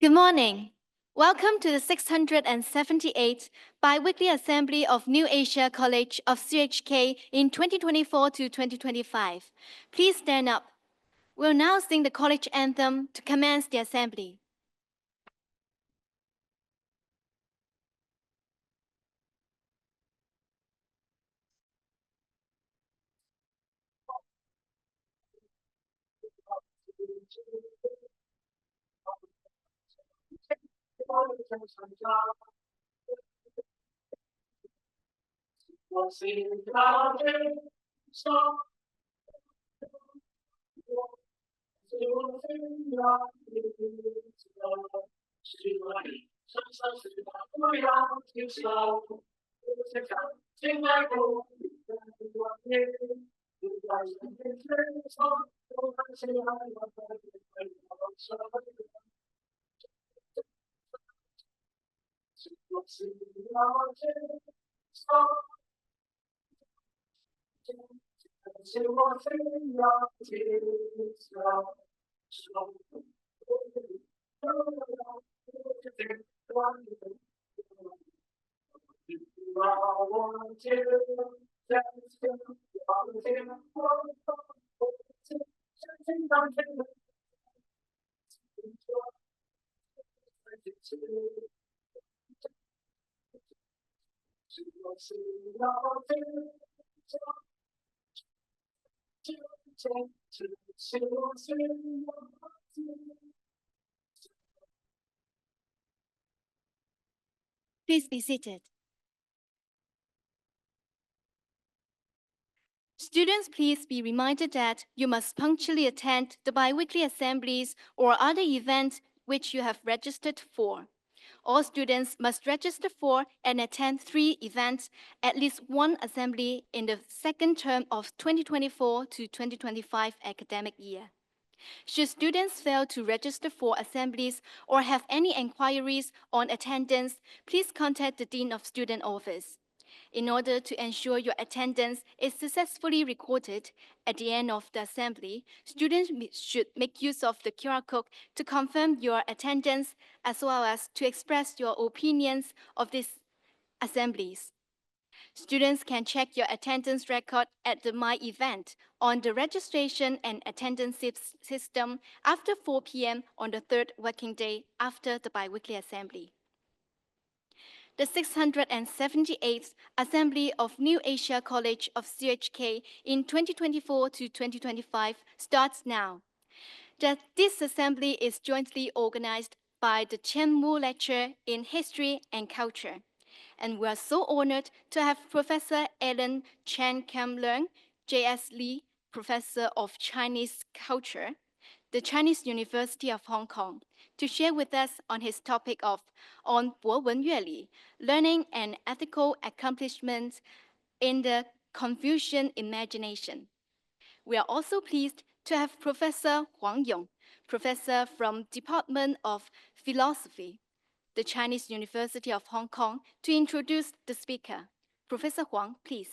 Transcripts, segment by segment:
Good morning. Welcome to the 678th Bi-Weekly Assembly of New Asia College of CHK in 2024 to 2025. Please stand up. We'll now sing the college anthem to commence the assembly. Please be seated. Students, please be reminded that you must punctually attend the bi-weekly assemblies or other events which you have registered for. All students must register for and attend 3 events, at least 1 assembly in the second term of 2024 to 2025 academic year. Should students fail to register for assemblies or have any inquiries on attendance, please contact the Dean of Student Office. In order to ensure your attendance is successfully recorded at the end of the assembly, students should make use of the QR code to confirm your attendance as well as to express your opinions of these assemblies. Students can check your attendance record at the My Event on the registration and attendance system after 4 p.m. on the 3rd working day after the bi-weekly assembly. The 678th Assembly of New Asia College of CHK in 2024 to 2025 starts now. This assembly is jointly organized by the Chen Wu Lecture in History and Culture. And we are so honored to have Professor Alan Chen Kam-leung, J.S. Lee, Professor of Chinese Culture, the Chinese University of Hong Kong, to share with us on his topic of on Bowen约礼, learning and ethical accomplishments in the Confucian Imagination. We are also pleased to have Professor Huang Yong, professor from Department of Philosophy, the Chinese University of Hong Kong, to introduce the speaker. Professor Huang, please.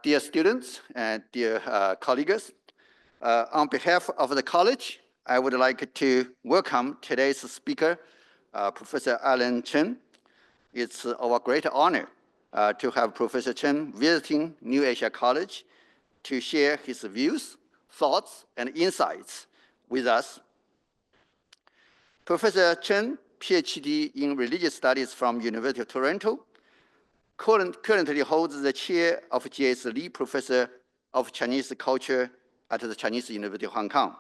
Dear students and dear colleagues, on behalf of the college, I would like to welcome today's speaker, Professor Alan Chen. It's our great honor to have Professor Chen visiting New Asia College to share his views, thoughts, and insights with us. Professor Chen, PhD in Religious Studies from University of Toronto, currently holds the chair of J.S. Lee Professor of Chinese Culture at the Chinese University of Hong Kong.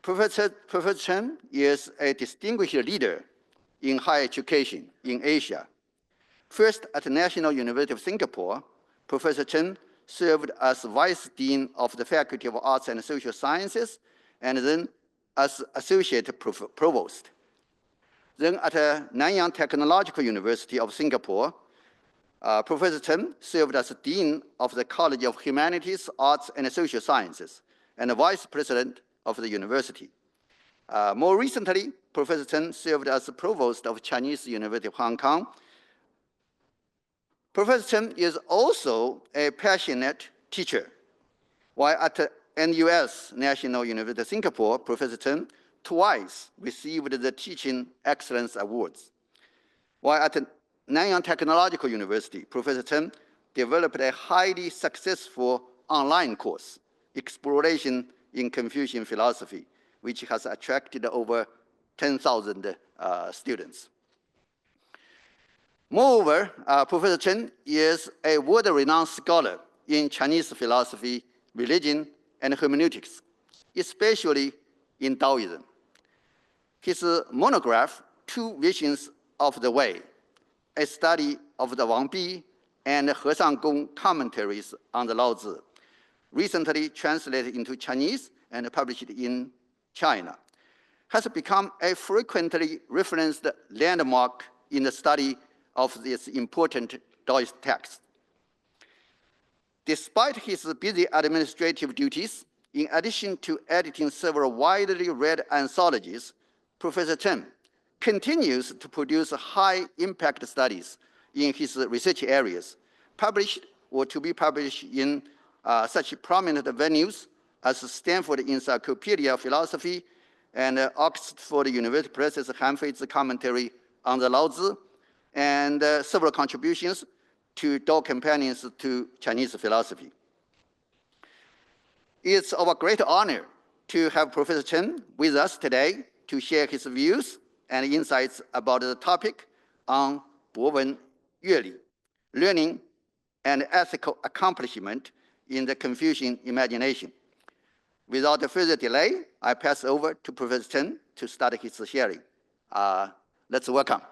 Professor Chen is a distinguished leader in higher education in Asia. First, at the National University of Singapore, Professor Chen served as Vice Dean of the Faculty of Arts and Social Sciences, and then as Associate Provost. Then at Nanyang Technological University of Singapore, Professor Chen served as Dean of the College of Humanities, Arts, and Social Sciences, and Vice President of the university. More recently, Professor Chen served as the Provost of Chinese University of Hong Kong. Professor Chen is also a passionate teacher. While at NUS, National University of Singapore, Professor Chen twice received the Teaching Excellence Awards. While at Nanyang Technological University, Professor Chen developed a highly successful online course, Exploration in Confucian Philosophy, which has attracted over 10,000 students. Moreover, Professor Chen is a world-renowned scholar in Chinese philosophy, religion, and hermeneutics, especially in Taoism. His monograph, Two Visions of the Way, a study of the Wang Bi and He Gong commentaries on the Lao Tzu, recently translated into Chinese and published in China, has become a frequently referenced landmark in the study of this important Taoist text. Despite his busy administrative duties, in addition to editing several widely read anthologies, Professor Chen continues to produce high-impact studies in his research areas, published or to be published in such prominent venues as Stanford Encyclopedia of Philosophy and Oxford University Press's Hanfei's commentary on the Lao Tzu, and several contributions to Dao Companions to Chinese Philosophy. It's our great honor to have Professor Chen with us today to share his views and insights about the topic on Bowen yueli, learning and ethical accomplishment in the Confucian imagination. Without further delay, I pass over to Professor Chen to start his sharing. Let's welcome.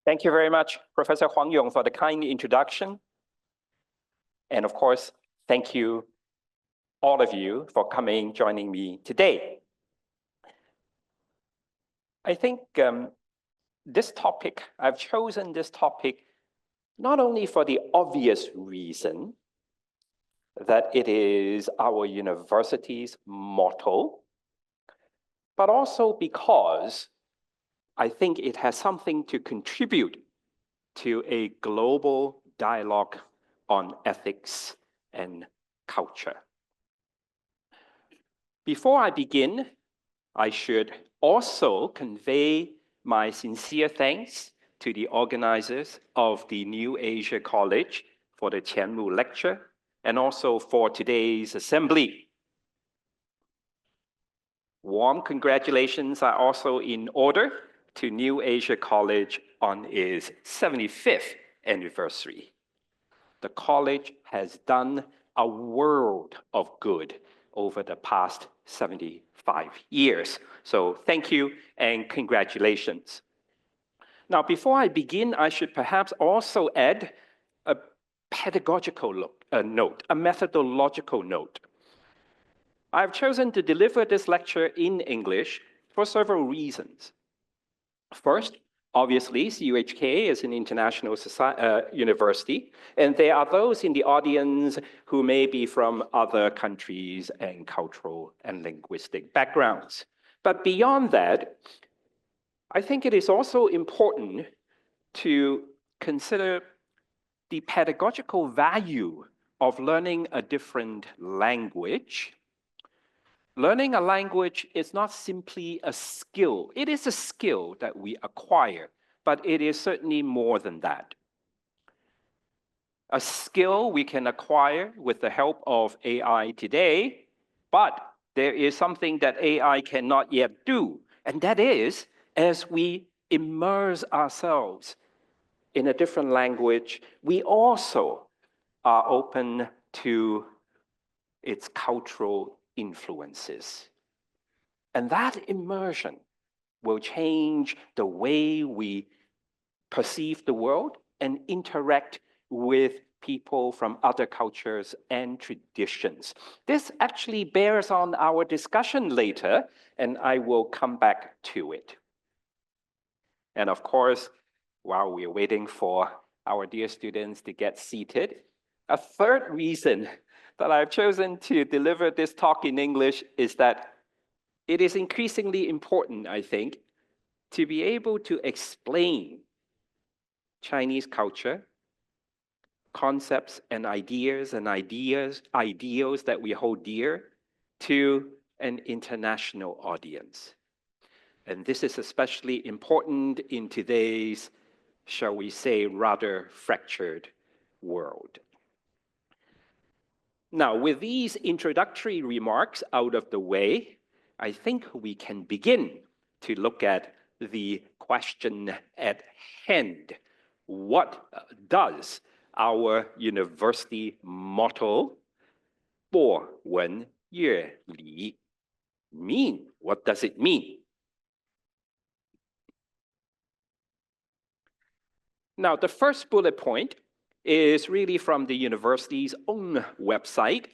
Thank you very much, Professor Huang Yong, for the kind introduction. And of course, thank you, all of you, for coming, joining me today. I think this topic, I've chosen this topic not only for the obvious reason that it is our university's motto, but also because I think it has something to contribute to a global dialogue on ethics and culture. Before I begin, I should also convey my sincere thanks to the organizers of the New Asia College for the Qianmu lecture and also for today's assembly. Warm congratulations are also in order to New Asia College on its 75th anniversary. The college has done a world of good over the past 75 years. So thank you and congratulations. Now, before I begin, I should perhaps also add a pedagogical note, a methodological note. I've chosen to deliver this lecture in English for several reasons. First, obviously, CUHK is an international university, and there are those in the audience who may be from other countries and cultural and linguistic backgrounds. But beyond that, I think it is also important to consider the pedagogical value of learning a different language. Learning a language is not simply a skill. It is a skill that we acquire, but it is certainly more than that. A skill we can acquire with the help of AI today, but there is something that AI cannot yet do, and that is as we immerse ourselves in a different language, we also are open to its cultural influences. And that immersion will change the way we perceive the world and interact with people from other cultures and traditions. This actually bears on our discussion later, and I will come back to it. And of course, while we're waiting for our dear students to get seated, a third reason that I've chosen to deliver this talk in English is that it is increasingly important, I think, to be able to explain Chinese culture, concepts and ideals that we hold dear to an international audience. And this is especially important in today's, shall we say, rather fractured world. Now, with these introductory remarks out of the way, I think we can begin to look at the question at hand. What does our university motto, 博文约礼, mean? What does it mean? Now, the first bullet point is really from the university's own website,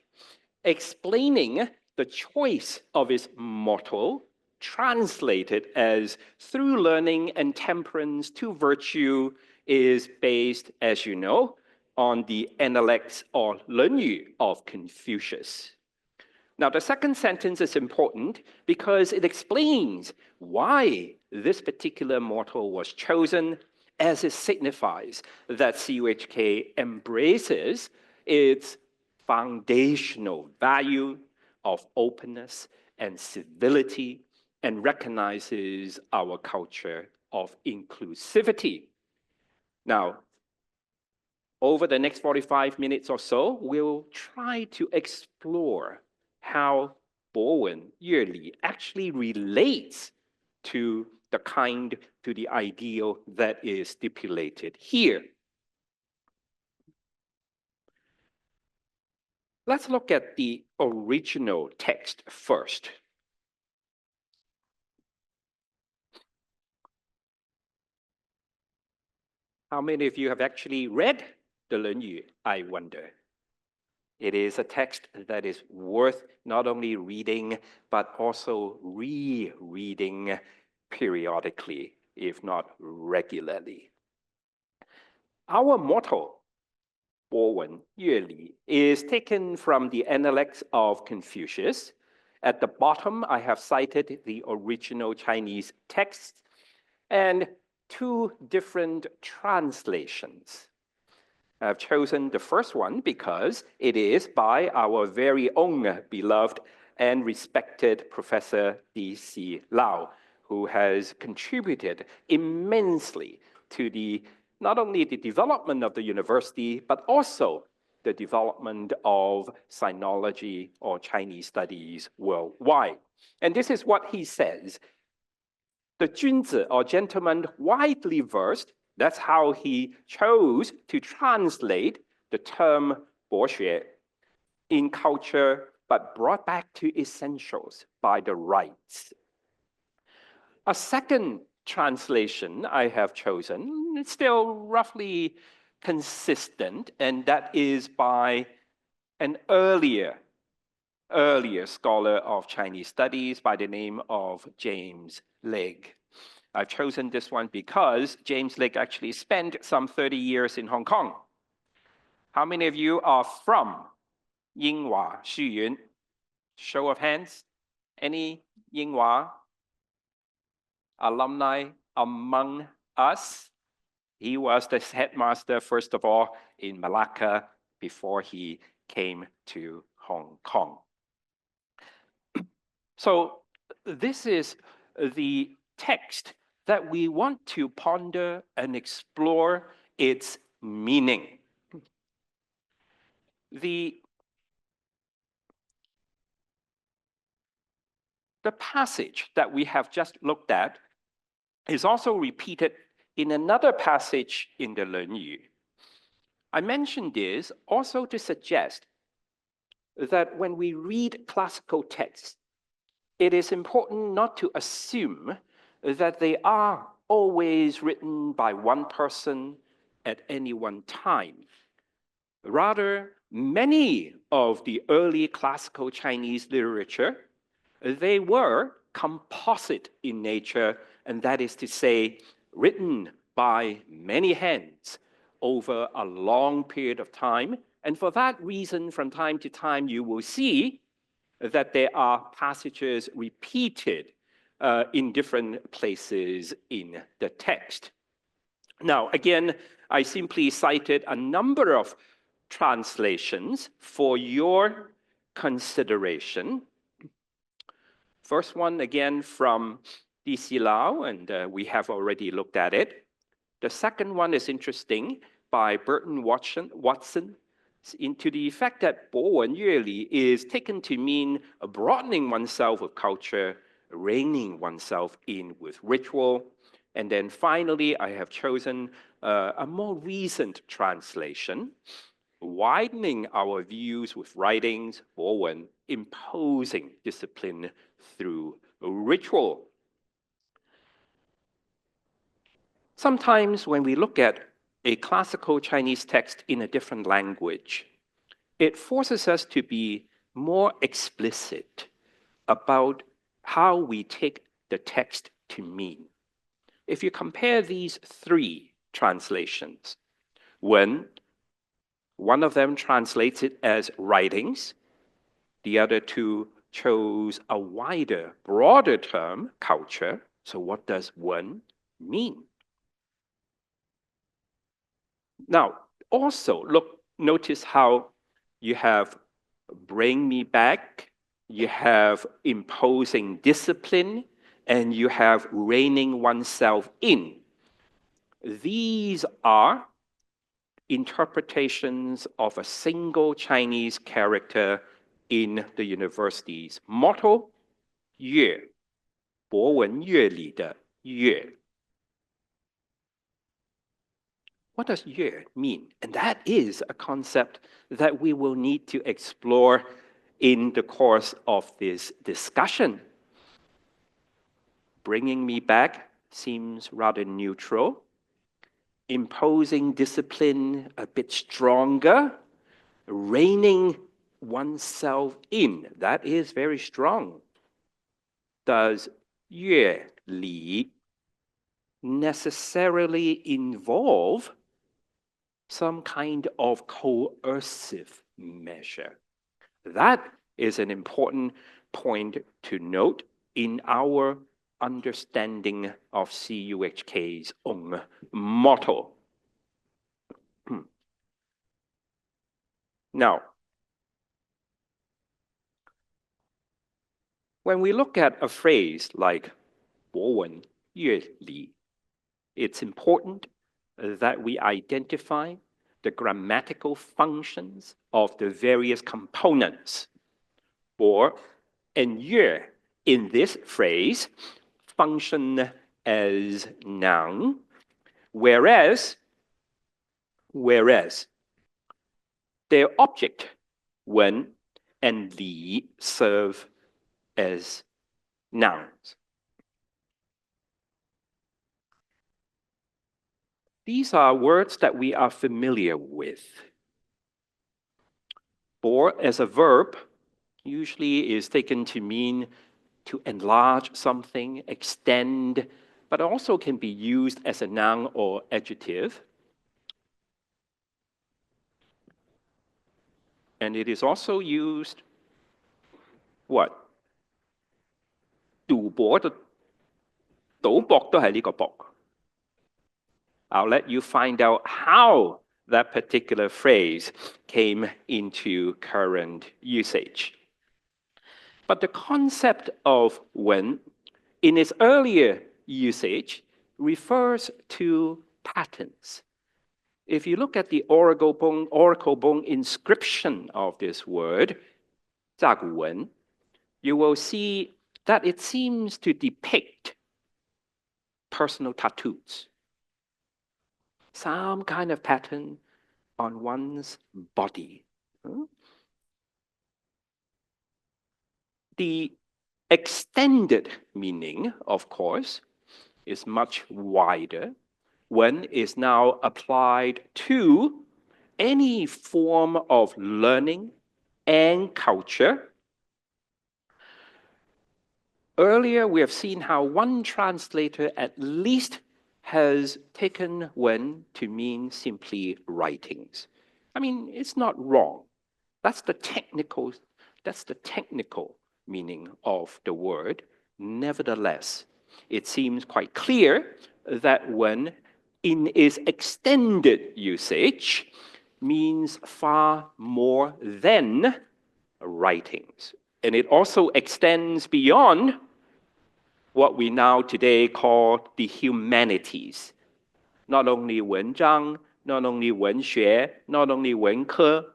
explaining the choice of its motto, translated as through learning and temperance to virtue, is based, as you know, on the Analects or 论语 of Confucius. Now, the second sentence is important because it explains why this particular motto was chosen, as it signifies that CUHK embraces its foundational value of openness and civility and recognizes our culture of inclusivity. Now, over the next 45 minutes or so, we'll try to explore how Bowen约礼 actually relates to the ideal that is stipulated here. Let's look at the original text first. How many of you have actually read the 论语, I wonder? It is a text that is worth not only reading, but also rereading periodically, if not regularly. Our motto, 博文约礼, is taken from the Analects of Confucius. At the bottom, I have cited the original Chinese text and two different translations. I've chosen the first one because it is by our very own beloved and respected Professor D.C. Lau, who has contributed immensely to not only the development of the university, but also the development of sinology or Chinese studies worldwide. And this is what he says. The 君子 or gentleman widely versed, that's how he chose to translate the term 博学 in culture, but brought back to essentials by the rites. A second translation I have chosen, it's still roughly consistent, and that is by an earlier scholar of Chinese studies by the name of James Legge. I've chosen this one because James Legge actually spent some 30 years in Hong Kong. How many of you are from Yinghua, Xuyun? Show of hands. Any Yinghua alumni among us? He was the headmaster, first of all, in Malacca before he came to Hong Kong. So this is the text that we want to ponder and explore its meaning. The passage that we have just looked at is also repeated in another passage in the 论语. I mention this also to suggest that when we read classical texts, it is important not to assume that they are always written by one person at any one time. Rather, many of the early classical Chinese literature, they were composite in nature, and that is to say, written by many hands over a long period of time. And for that reason, from time to time, you will see that there are passages repeated in different places in the text. Now, again, I simply cited a number of translations for your consideration. First one, again, from D.C. Lau, and we have already looked at it. The second one is interesting, by Burton Watson, into the effect that 博文约礼 is taken to mean broadening oneself with culture, reining oneself in with ritual. And then finally, I have chosen a more recent translation, widening our views with writings, 博文, imposing discipline through ritual. Sometimes when we look at a classical Chinese text in a different language, it forces us to be more explicit about how we take the text to mean. If you compare these three translations, when one of them translates it as writings, the other two chose a wider, broader term, culture. So what does 文 mean? Now, also notice how you have bring me back, you have imposing discipline, and you have reining oneself in. These are interpretations of a single Chinese character in the university's motto, 乐, 博文乐礼的乐. What does 乐 mean? And that is a concept that we will need to explore in the course of this discussion. Bringing me back seems rather neutral. Imposing discipline a bit stronger. Reining oneself in, that is very strong. Does 乐礼 necessarily involve some kind of coercive measure? That is an important point to note in our understanding of CUHK's own motto. Now, when we look at a phrase like 博文乐礼, it's important that we identify the grammatical functions of the various components. 博 and 乐 in this phrase function as noun, whereas their object, 文 and 礼 serve as nouns. These are words that we are familiar with. 博 as a verb usually is taken to mean to enlarge something, extend, but also can be used as a noun or adjective. And it is also used, what? 賭博的賭博都係呢個博. I'll let you find out how that particular phrase came into current usage. But the concept of 文 in its earlier usage refers to patterns. If you look at the oracle bone inscription of this word, 甲骨文, you will see that it seems to depict personal tattoos, some kind of pattern on one's body. The extended meaning, of course, is much wider. Wen is now applied to any form of learning and culture. Earlier, we have seen how one translator at least has taken Wen to mean simply writings. I mean, it's not wrong. That's the technical meaning of the word. Nevertheless, it seems quite clear that Wen, in its extended usage, means far more than writings. And it also extends beyond what we now today call the humanities. Not only 文章, not only 文学, not only 文科.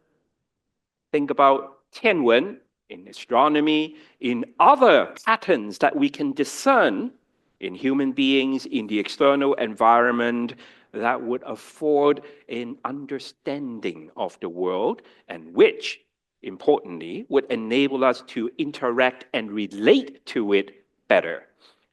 Think about 天文 in astronomy, in other patterns that we can discern in human beings, in the external environment, that would afford an understanding of the world, and which, importantly, would enable us to interact and relate to it better.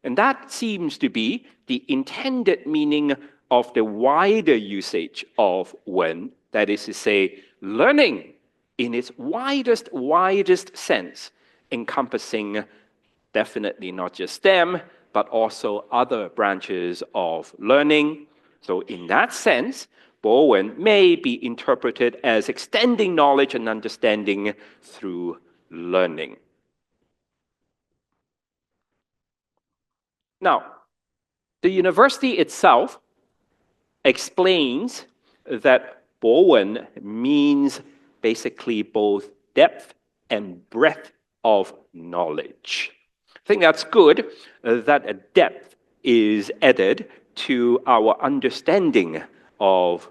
And that seems to be the intended meaning of the wider usage of Wen, that is to say, learning in its widest sense, encompassing definitely not just STEM, but also other branches of learning. So in that sense, Bowen may be interpreted as extending knowledge and understanding through learning. Now, the university itself explains that Bowen means basically both depth and breadth of knowledge. I think that's good that a depth is added to our understanding of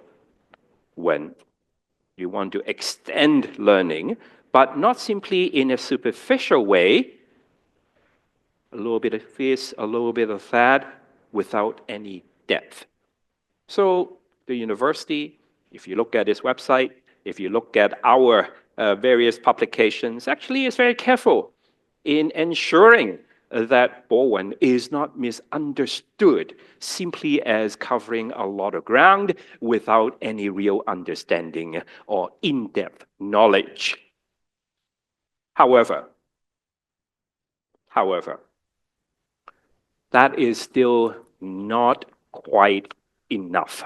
Wen. You want to extend learning, but not simply in a superficial way, a little bit of this, a little bit of that, without any depth. So the university, if you look at its website, if you look at our various publications, actually is very careful in ensuring that Bowen is not misunderstood simply as covering a lot of ground without any real understanding or in-depth knowledge. However, that is still not quite enough.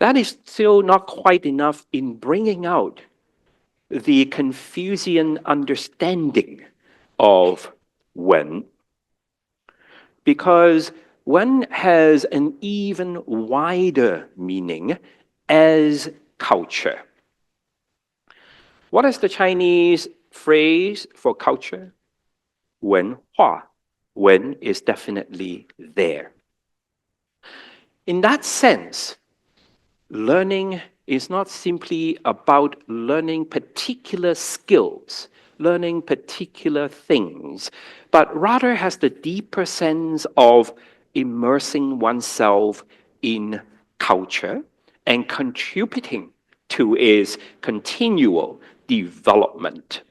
That is still not quite enough in bringing out the Confucian understanding of Wen, because Wen has an even wider meaning as culture. What is the Chinese phrase for culture? 文化. Wen is definitely there. In that sense, learning is not simply about learning particular skills, learning particular things, but rather has the deeper sense of immersing oneself in culture and contributing to its continual development.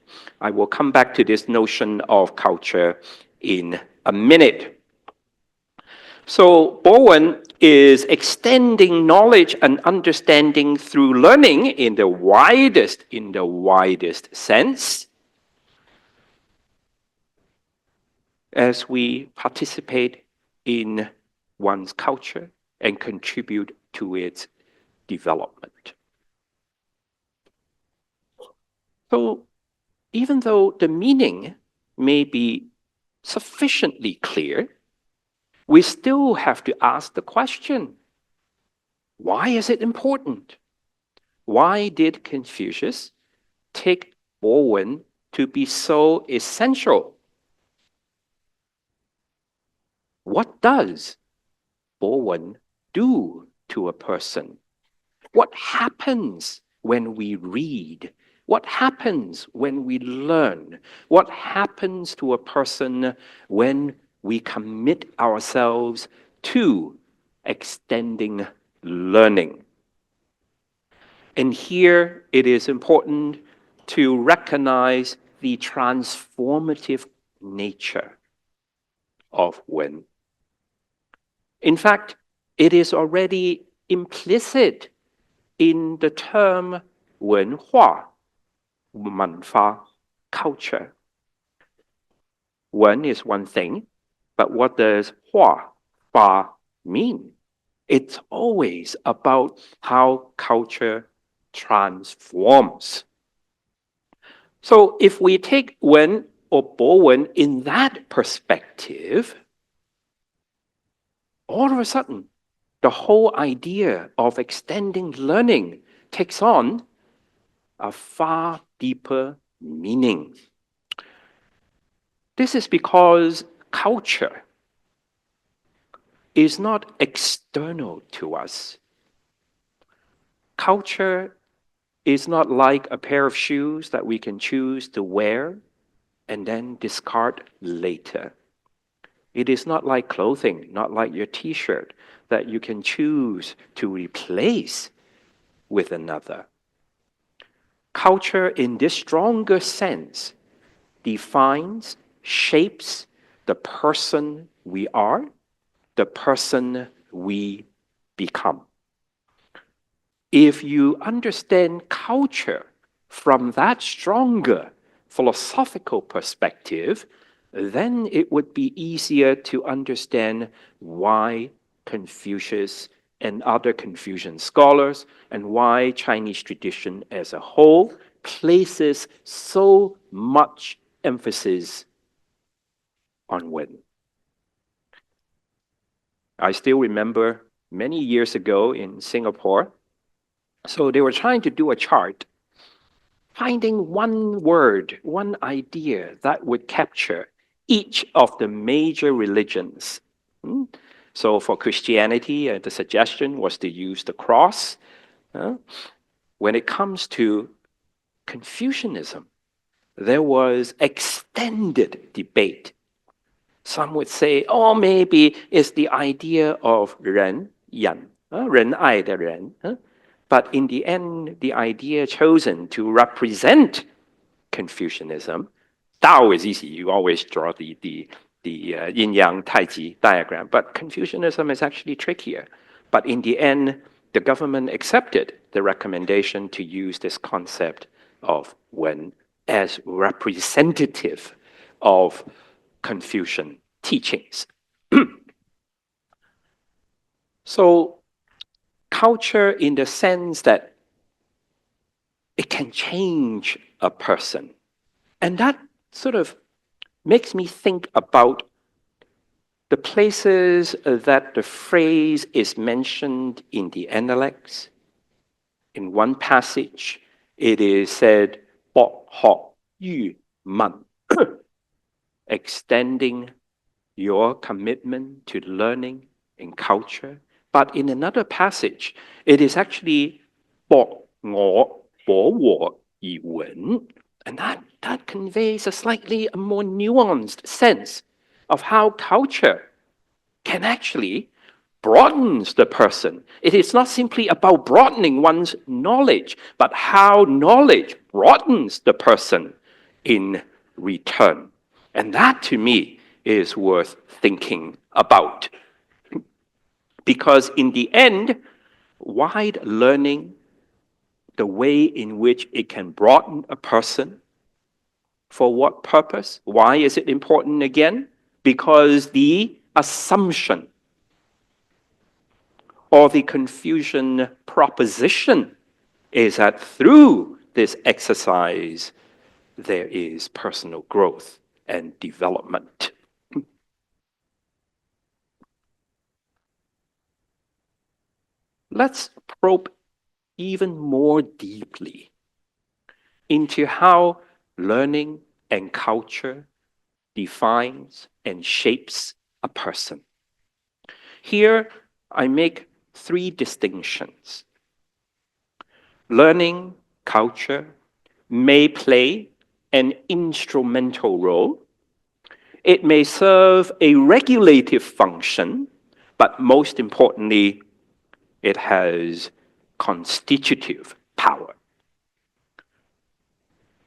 I will come back to this notion of culture in a minute. So Bowen is extending knowledge and understanding through learning in the widest sense. As we participate in one's culture and contribute to its development. So even though the meaning may be sufficiently clear, we still have to ask the question, why is it important? Why did Confucius take Bowen to be so essential? What does Bowen do to a person? What happens when we read? What happens when we learn? What happens to a person when we commit ourselves to extending learning. And here it is important to recognize the transformative nature of Wen. In fact, it is already implicit in the term 文化, 文化, culture. Wen is one thing, but what does 化, fa mean? It's always about how culture transforms. So if we take Wen or Bowen in that perspective, all of a sudden, the whole idea of extending learning takes on a far deeper meaning. This is because culture is not external to us. Culture is not like a pair of shoes that we can choose to wear and then discard later. It is not like clothing, not like your t-shirt that you can choose to replace with another. Culture in this stronger sense defines, shapes the person we are, the person we become. If you understand culture from that stronger philosophical perspective, then it would be easier to understand why Confucius and other Confucian scholars and why Chinese tradition as a whole places so much emphasis on Wen. I still remember many years ago in Singapore, so they were trying to do a chart, finding one word, one idea that would capture each of the major religions. So for Christianity, the suggestion was to use the cross. When it comes to Confucianism, there was extended debate. Some would say, oh, maybe it's the idea of 人, 仁爱的人. But in the end, the idea chosen to represent Confucianism, Tao is easy. You always draw the yin-yang Tai-Chi diagram. But Confucianism is actually trickier. But in the end, the government accepted the recommendation to use this concept of Wen as representative of Confucian teachings. So culture in the sense that it can change a person. And that sort of makes me think about the places that the phrase is mentioned in the Analects. In one passage, it is said, 博學於民, extending your commitment to learning and culture. But in another passage, it is actually 博我以文. And that conveys a slightly more nuanced sense of how culture can actually broaden the person. It is not simply about broadening one's knowledge, but how knowledge broadens the person in return. And that, to me, is worth thinking about. Because in the end, wide learning, the way in which it can broaden a person, for what purpose? Why is it important again? Because the assumption or the Confucian proposition is that through this exercise, there is personal growth and development. Let's probe even more deeply into how learning and culture defines and shapes a person. Here, I make three distinctions. Learning, culture may play an instrumental role it may serve a regulative function, but most importantly, it has constitutive power.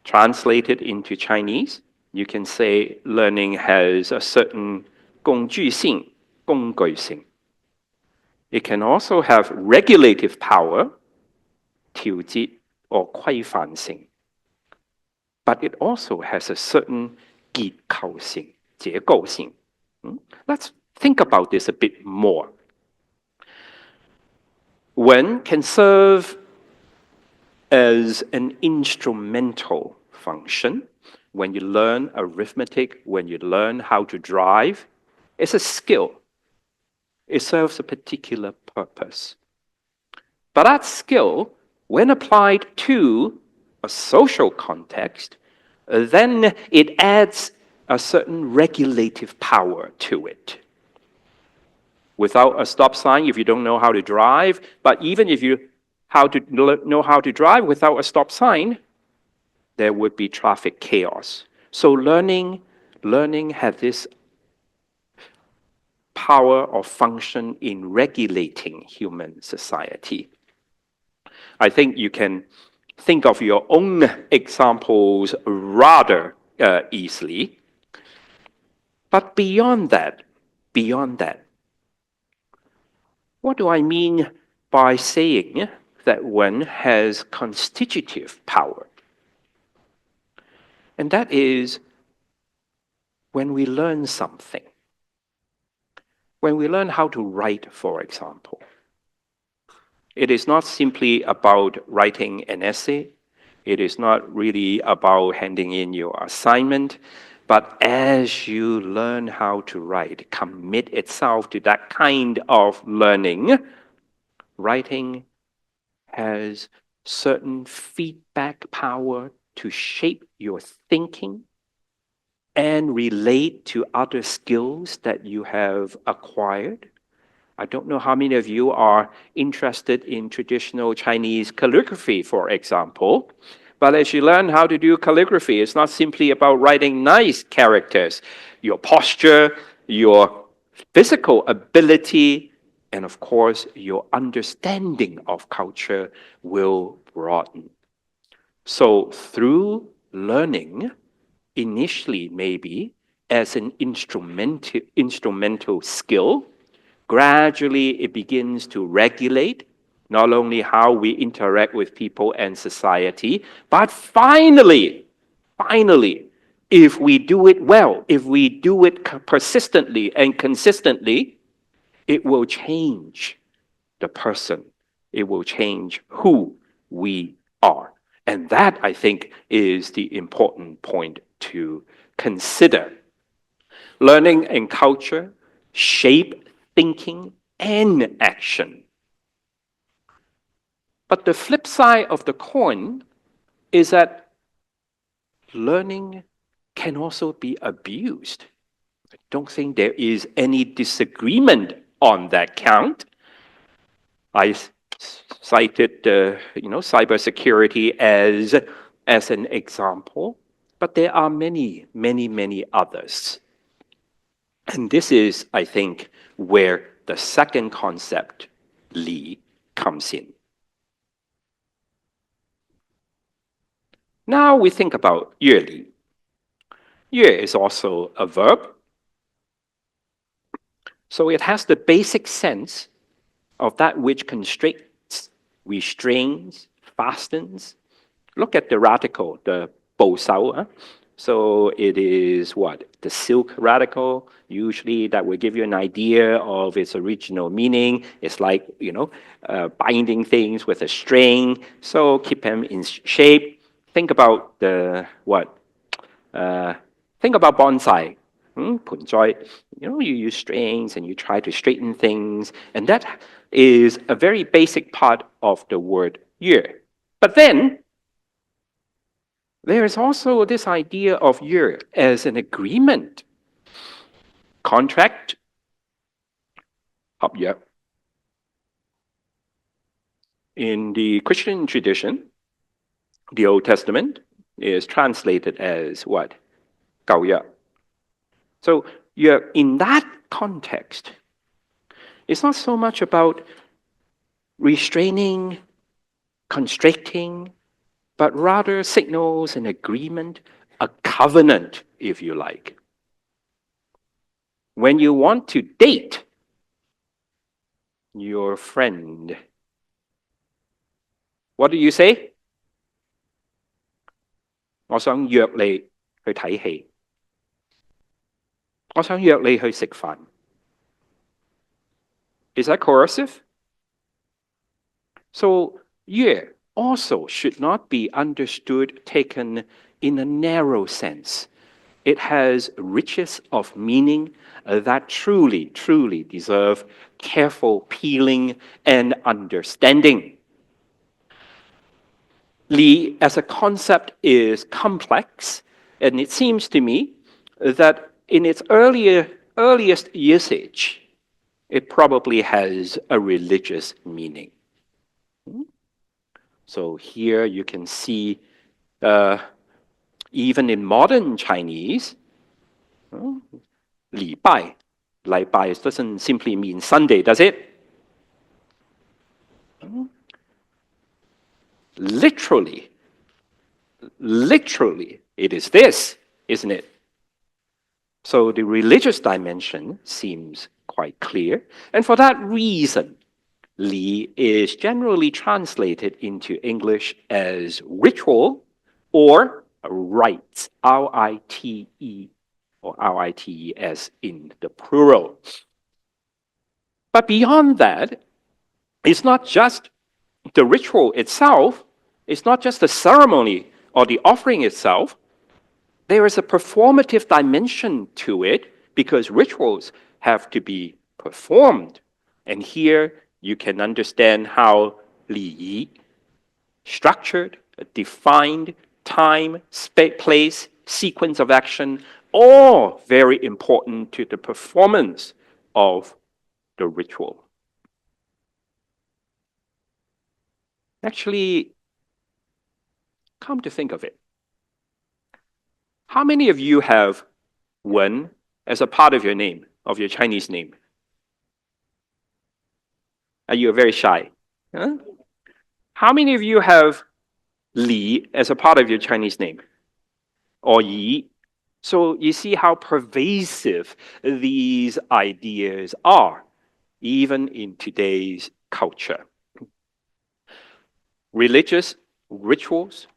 Translated into Chinese, you can say learning has a certain 工具性, 工具性. It can also have regulative power, 调节 or 规范性. But it also has a certain 結構性, 結構性. Let's think about this a bit more. One can serve as an instrumental function. When you learn arithmetic, when you learn how to drive, it's a skill. It serves a particular purpose. But that skill, when applied to a social context, then it adds a certain regulative power to it. Without a stop sign, if you don't know how to drive, but even if you know how to drive without a stop sign, there would be traffic chaos. So learning has this power or function in regulating human society. I think you can think of your own examples rather easily. But beyond that, what do I mean by saying that one has constitutive power? And that is when we learn something. When we learn how to write, for example, it is not simply about writing an essay. It is not really about handing in your assignment. But as you learn how to write, commit itself to that kind of learning, writing has certain feedback power to shape your thinking and relate to other skills that you have acquired. I don't know how many of you are interested in traditional Chinese calligraphy, for example. But as you learn how to do calligraphy, it's not simply about writing nice characters. Your posture, your physical ability, and of course, your understanding of culture will broaden. So through learning, initially maybe as an instrumental skill, gradually it begins to regulate not only how we interact with people and society, but finally, if we do it well, if we do it persistently and consistently, it will change the person. It will change who we are. And that, I think, is the important point to consider. Learning and culture shape thinking and action. But the flip side of the coin is that learning can also be abused. I don't think there is any disagreement on that count. I cited cybersecurity as an example, but there are many others. And this is, I think, where the second concept, Li, comes in. Now we think about yueli. Yue is also a verb. So it has the basic sense of that which constricts, restrains, fastens. Look at the radical, the 保守. So it is what? The silk radical. Usually that will give you an idea of its original meaning. It's like, binding things with a string. So keep them in shape. Think about think about bonsai. 盆栽. You use strings and you try to straighten things. And that is a very basic part of the word yue. But then, there is also this idea of yue as an agreement. Contract, 合約. In the Christian tradition, the Old Testament is translated as what? 舊約. So you're in that context. It's not so much about restraining, constricting, but rather signals an agreement, a covenant, if you like. When you want to date your friend, what do you say? 我想約你去睇戲，我想約你去食飯。Is that coercive? So, 約 also should not be understood, taken in a narrow sense. It has riches of meaning that truly, truly deserve careful peeling and understanding. Li as a concept is complex, and it seems to me that in its earliest usage, it probably has a religious meaning. So here you can see, even in modern Chinese, 禮拜 doesn't simply mean Sunday, does it? Literally, it is this, isn't it? So the religious dimension seems quite clear, and for that reason, Li is generally translated into English as ritual or rites, R-I-T-E, or R-I-T-E-S in the plural. But beyond that, it's not just the ritual itself, it's not just the ceremony or the offering itself. There is a performative dimension to it because rituals have to be performed. And here you can understand how Li Yi, structured, defined, time, place, sequence of action, all very important to the performance of the ritual. Actually, come to think of it, how many of you have Wen as a part of your name, of your Chinese name? Are you very shy? Huh? How many of you have Li as a part of your Chinese name? Or Yi? So you see how pervasive these ideas are, even in today's culture. Religious rituals,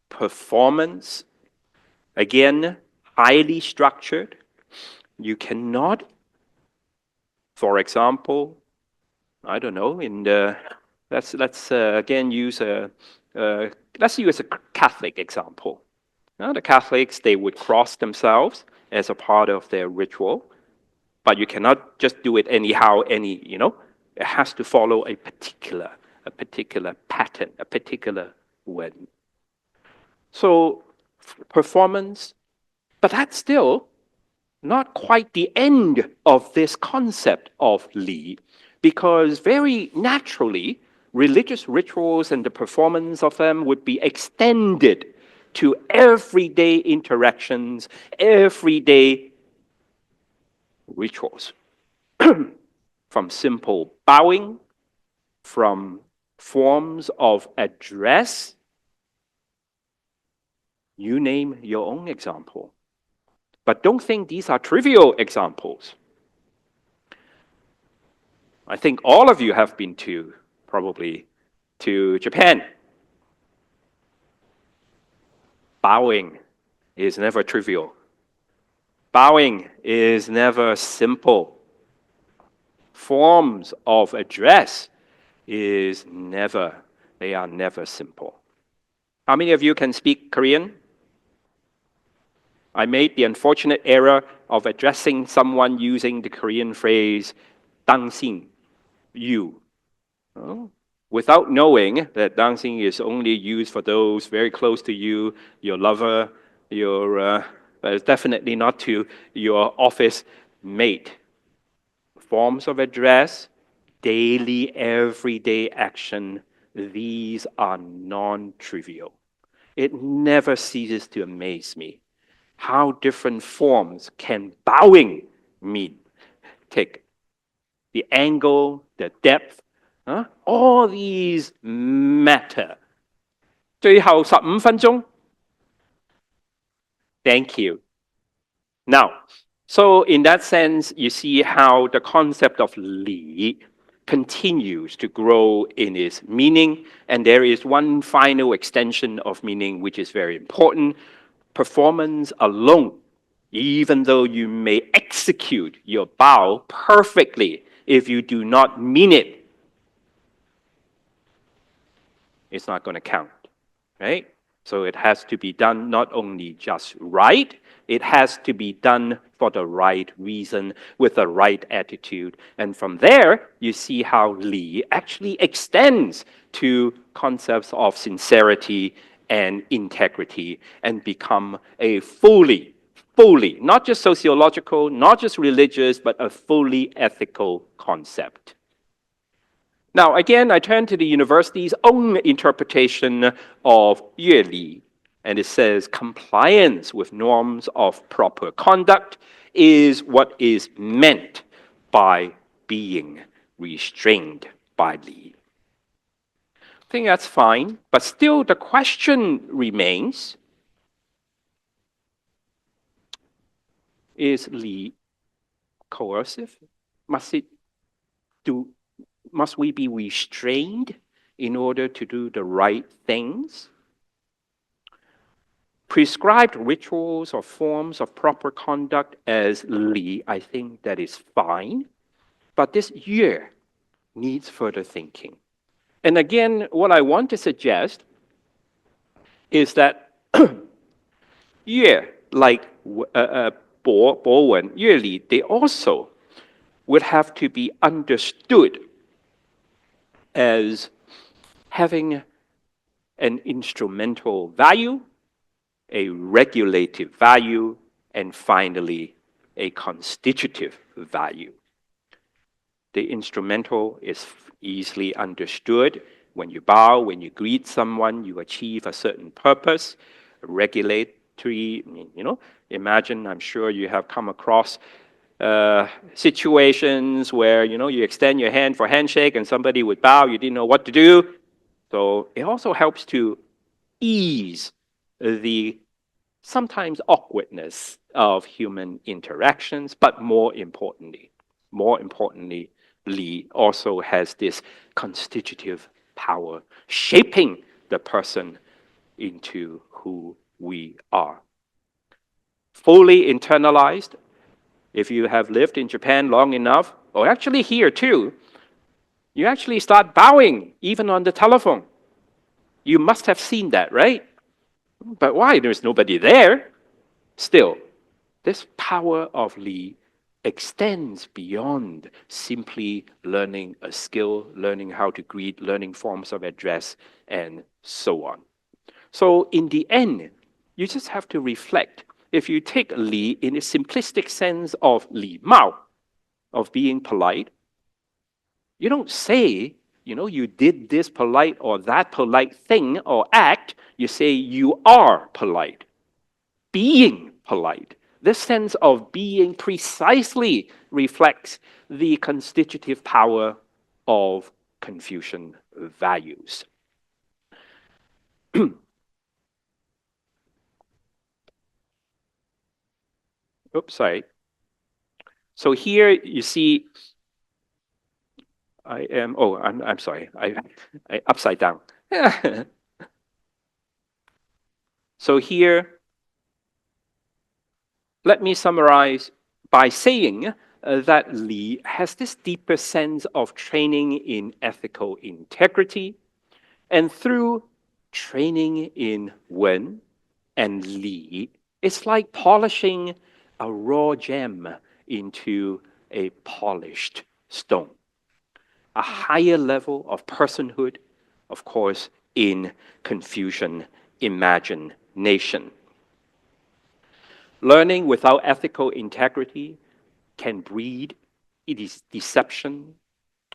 performance, again, highly structured. You cannot, for example, I don't know, in the, let's again use let's use a Catholic example. Now, the Catholics, they would cross themselves as a part of their ritual, but you cannot just do it anyhow, it has to follow a particular pattern, a particular way. So, performance, but that's still not quite the end of this concept of Li, because very naturally, religious rituals and the performance of them would be extended to everyday interactions, everyday rituals. From simple bowing, from forms of address, you name your own example. But don't think these are trivial examples. I think all of you have been probably to Japan. Bowing is never trivial. Bowing is never simple. Forms of address they are never simple. How many of you can speak Korean? I made the unfortunate error of addressing someone using the Korean phrase, 당신, you. Without knowing that dancing is only used for those very close to you, your lover, definitely not to your office mate. Forms of address, daily, everyday action, these are non-trivial. It never ceases to amaze me how different forms can bowing mean. Take the angle, the depth, all these matter. 最後15分鐘 Thank you. Now, so in that sense, you see how the concept of li continues to grow in its meaning, and there is one final extension of meaning which is very important. Performance alone, even though you may execute your bow perfectly, if you do not mean it, it's not going to count, right? So it has to be done not only just right, it has to be done for the right reason, with the right attitude. And from there, you see how li actually extends to concepts of sincerity and integrity and become a fully, not just sociological, not just religious, but a fully ethical concept. Now, again, I turn to the university's own interpretation of yueli, and it says compliance with norms of proper conduct is what is meant by being restrained by li. I think that's fine, but still the question remains, is li coercive? Must we be restrained in order to do the right things? Prescribed rituals or forms of proper conduct as li, I think that is fine, but this yue needs further thinking. And again, what I want to suggest is that yue, like Bowen, yueli, they also would have to be understood as having an instrumental value, a regulative value, and finally, a constitutive value. The instrumental is easily understood. When you bow, when you greet someone, you achieve a certain purpose. Regulatory, imagine, I'm sure you have come across situations where, you extend your hand for handshake and somebody would bow, you didn't know what to do. So it also helps to ease the sometimes awkwardness of human interactions, but more importantly, li also has this constitutive power, shaping the person into who we are. Fully internalized, if you have lived in Japan long enough, or actually here too, you actually start bowing even on the telephone. You must have seen that, right? But why? There's nobody there. Still, this power of li extends beyond simply learning a skill, learning how to greet, learning forms of address, and so on. So in the end, you just have to reflect. If you take li in a simplistic sense of li mao, of being polite, you don't say, you did this polite or that polite thing or act. You say you are polite. Being polite. This sense of being precisely reflects the constitutive power of Confucian values. Oops, sorry. So here you see, I'm sorry, I upside down. So here, let me summarize by saying that li has this deeper sense of training in ethical integrity, and through training in wen and li, it's like polishing a raw gem into a polished stone. A higher level of personhood, of course, in Confucian imagination. Learning without ethical integrity can breed deception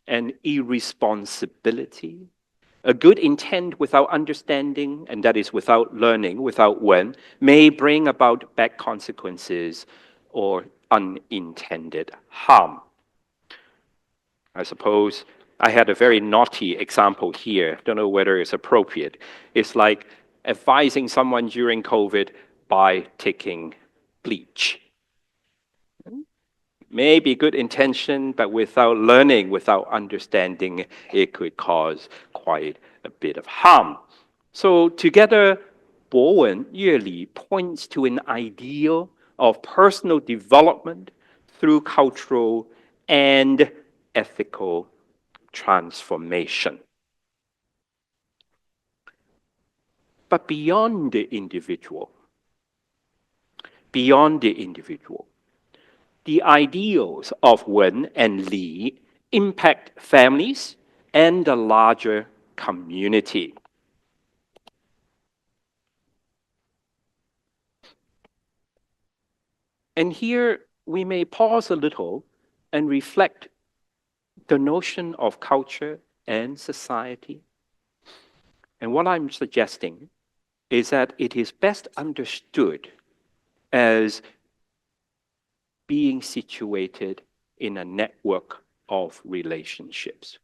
and irresponsibility. A good intent without understanding, and that is without learning, without wen, may bring about bad consequences or unintended harm. I suppose I had a very naughty example here. Don't know whether it's appropriate. It's like advising someone during COVID by taking bleach. Maybe good intention, but without learning, without understanding, it could cause quite a bit of harm. So together, Bowen Yueli points to an ideal of personal development through cultural and ethical transformation. But beyond the individual, the ideals of Wen and Li impact families and the larger community. And here we may pause a little and reflect the notion of culture and society. And what I'm suggesting is that it is best understood as being situated in a network of relationships.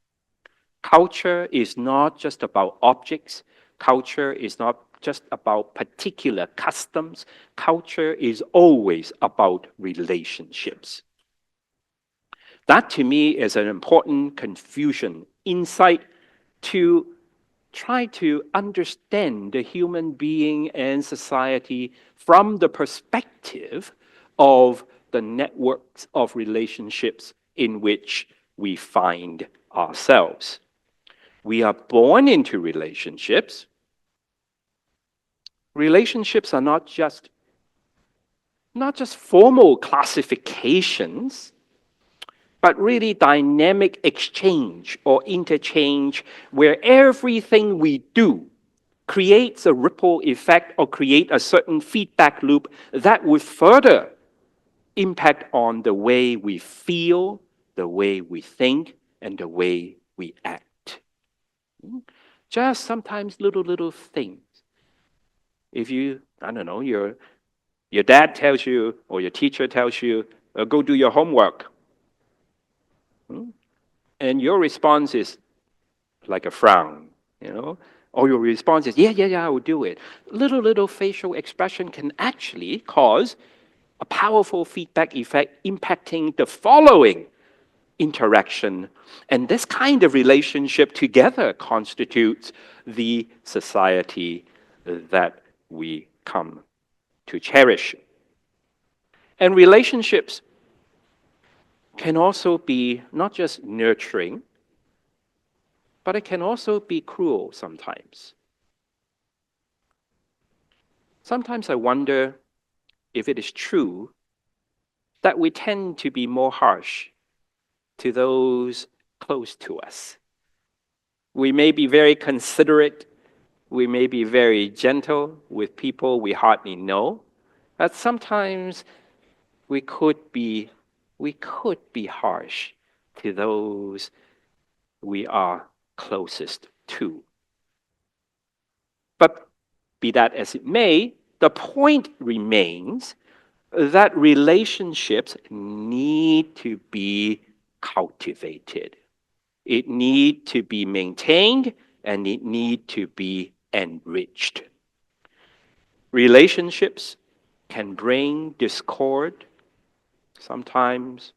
Culture is not just about objects. Culture is not just about particular customs. Culture is always about relationships. That, to me, is an important Confucian insight to try to understand the human being and society from the perspective of the networks of relationships in which we find ourselves. We are born into relationships. Relationships are not just formal classifications, but really dynamic exchange or interchange where everything we do creates a ripple effect or create a certain feedback loop that would further impact on the way we feel, the way we think, and the way we act. Just sometimes little things. If you, I don't know, your dad tells you or your teacher tells you, go do your homework. And your response is like a frown, or your response is, yeah, I will do it. Little facial expression can actually cause a powerful feedback effect impacting the following interaction. And this kind of relationship together constitutes the society that we come to cherish. And relationships can also be not just nurturing, but it can also be cruel sometimes. Sometimes I wonder if it is true that we tend to be more harsh to those close to us. We may be very considerate, we may be very gentle with people we hardly know, but sometimes we could be harsh to those we are closest to. But be that as it may, the point remains that relationships need to be cultivated. It need to be maintained and it need to be enriched. Relationships can bring discord. Sometimes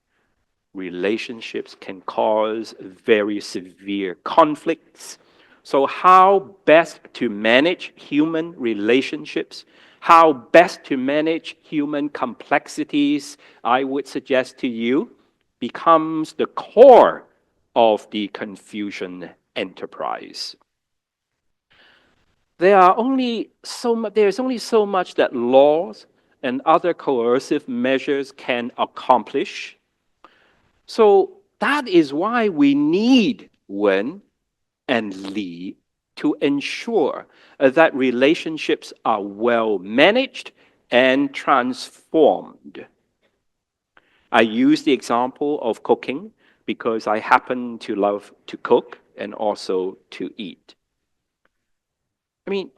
relationships can cause very severe conflicts. So how best to manage human relationships, how best to manage human complexities, I would suggest to you, becomes the core of the Confucian enterprise. There's only so much that laws and other coercive measures can accomplish. So that is why we need Wen and Li to ensure that relationships are well managed and transformed. I use the example of cooking because I happen to love to cook and also to eat. I mean,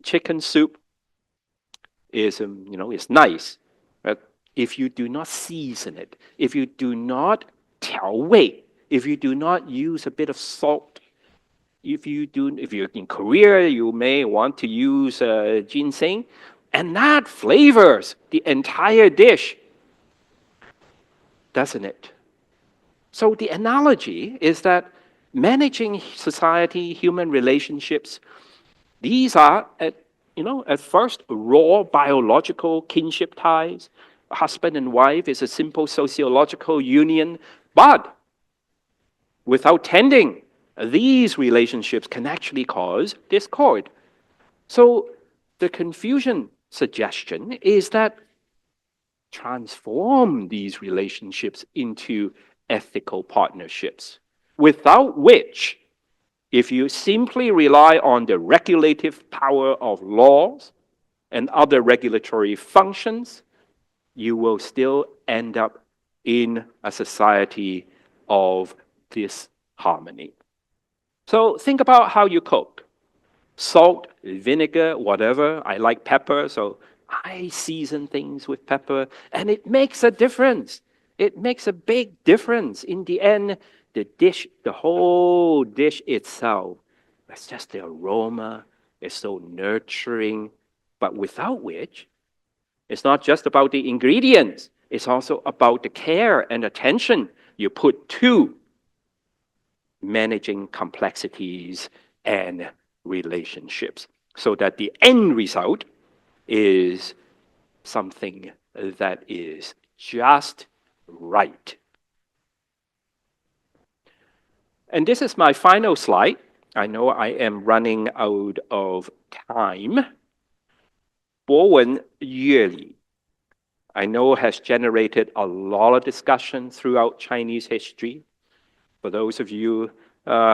chicken soup is, is nice, but if you do not season it, if you do not 调味, if you do not use a bit of salt, if you're in Korea, you may want to use ginseng, and that flavors the entire dish, doesn't it? So the analogy is that managing society, human relationships, these are at first raw biological kinship ties. Husband and wife is a simple sociological union, but without tending, these relationships can actually cause discord. So the Confucian suggestion is that transform these relationships into ethical partnerships, without which, if you simply rely on the regulative power of laws and other regulatory functions, you will still end up in a society of disharmony. So think about how you cook. Salt, vinegar, whatever. I like pepper, so I season things with pepper, and it makes a difference. It makes a big difference. In the end, the dish, the whole dish itself, it's just the aroma, it's so nurturing, but without which, it's not just about the ingredients, it's also about the care and attention you put to managing complexities and relationships, so that the end result is something that is just right. And this is my final slide. I know I am running out of time. Bowen約禮, I know, has generated a lot of discussion throughout Chinese history. For those of you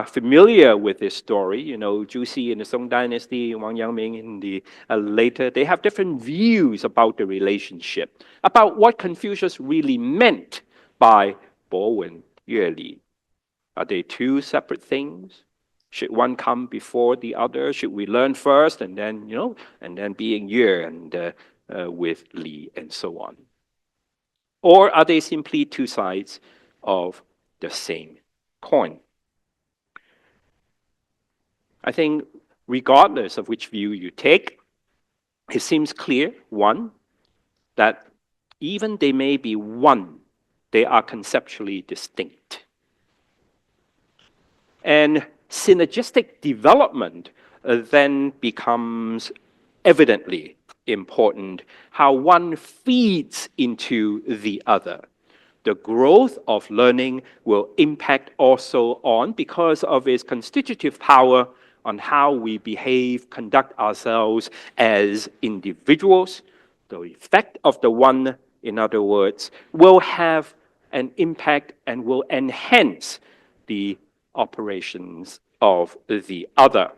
familiar with this story, Zhu Xi in the Song Dynasty, Wang Yangming in the later, they have different views about the relationship, about what Confucius really meant by Bowen約禮. Are they two separate things? Should one come before the other? Should we learn first and then, and then being Yue and with Li and so on? Or are they simply two sides of the same coin? I think regardless of which view you take, it seems clear, one, that even they may be one, they are conceptually distinct. And synergistic development then becomes evidently important, how one feeds into the other. The growth of learning will impact also on, because of its constitutive power, on how we behave, conduct ourselves as individuals. The effect of the one, in other words, will have an impact and will enhance the operations of the other.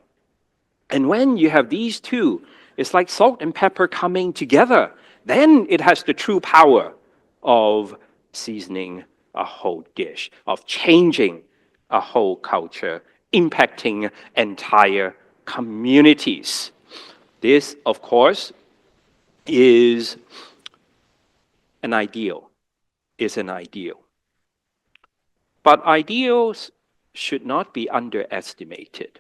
And when you have these two, it's like salt and pepper coming together. Then it has the true power of seasoning a whole dish, of changing a whole culture, impacting entire communities. This, of course, is an ideal, But ideals should not be underestimated.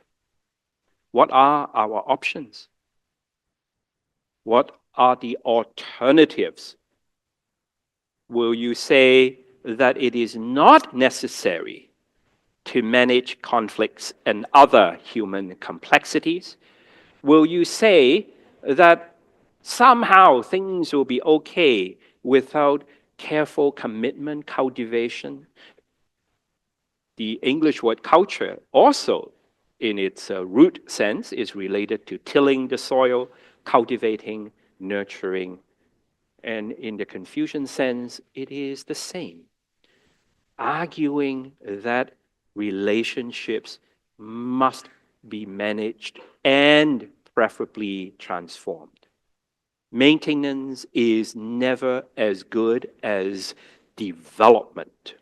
What are our options? What are the alternatives? Will you say that it is not necessary to manage conflicts and other human complexities? Will you say that somehow things will be okay without careful commitment, cultivation? The English word culture also, in its root sense, is related to tilling the soil, cultivating, nurturing. And in the Confucian sense, it is the same. Arguing that relationships must be managed and preferably transformed. Maintenance is never as good as development.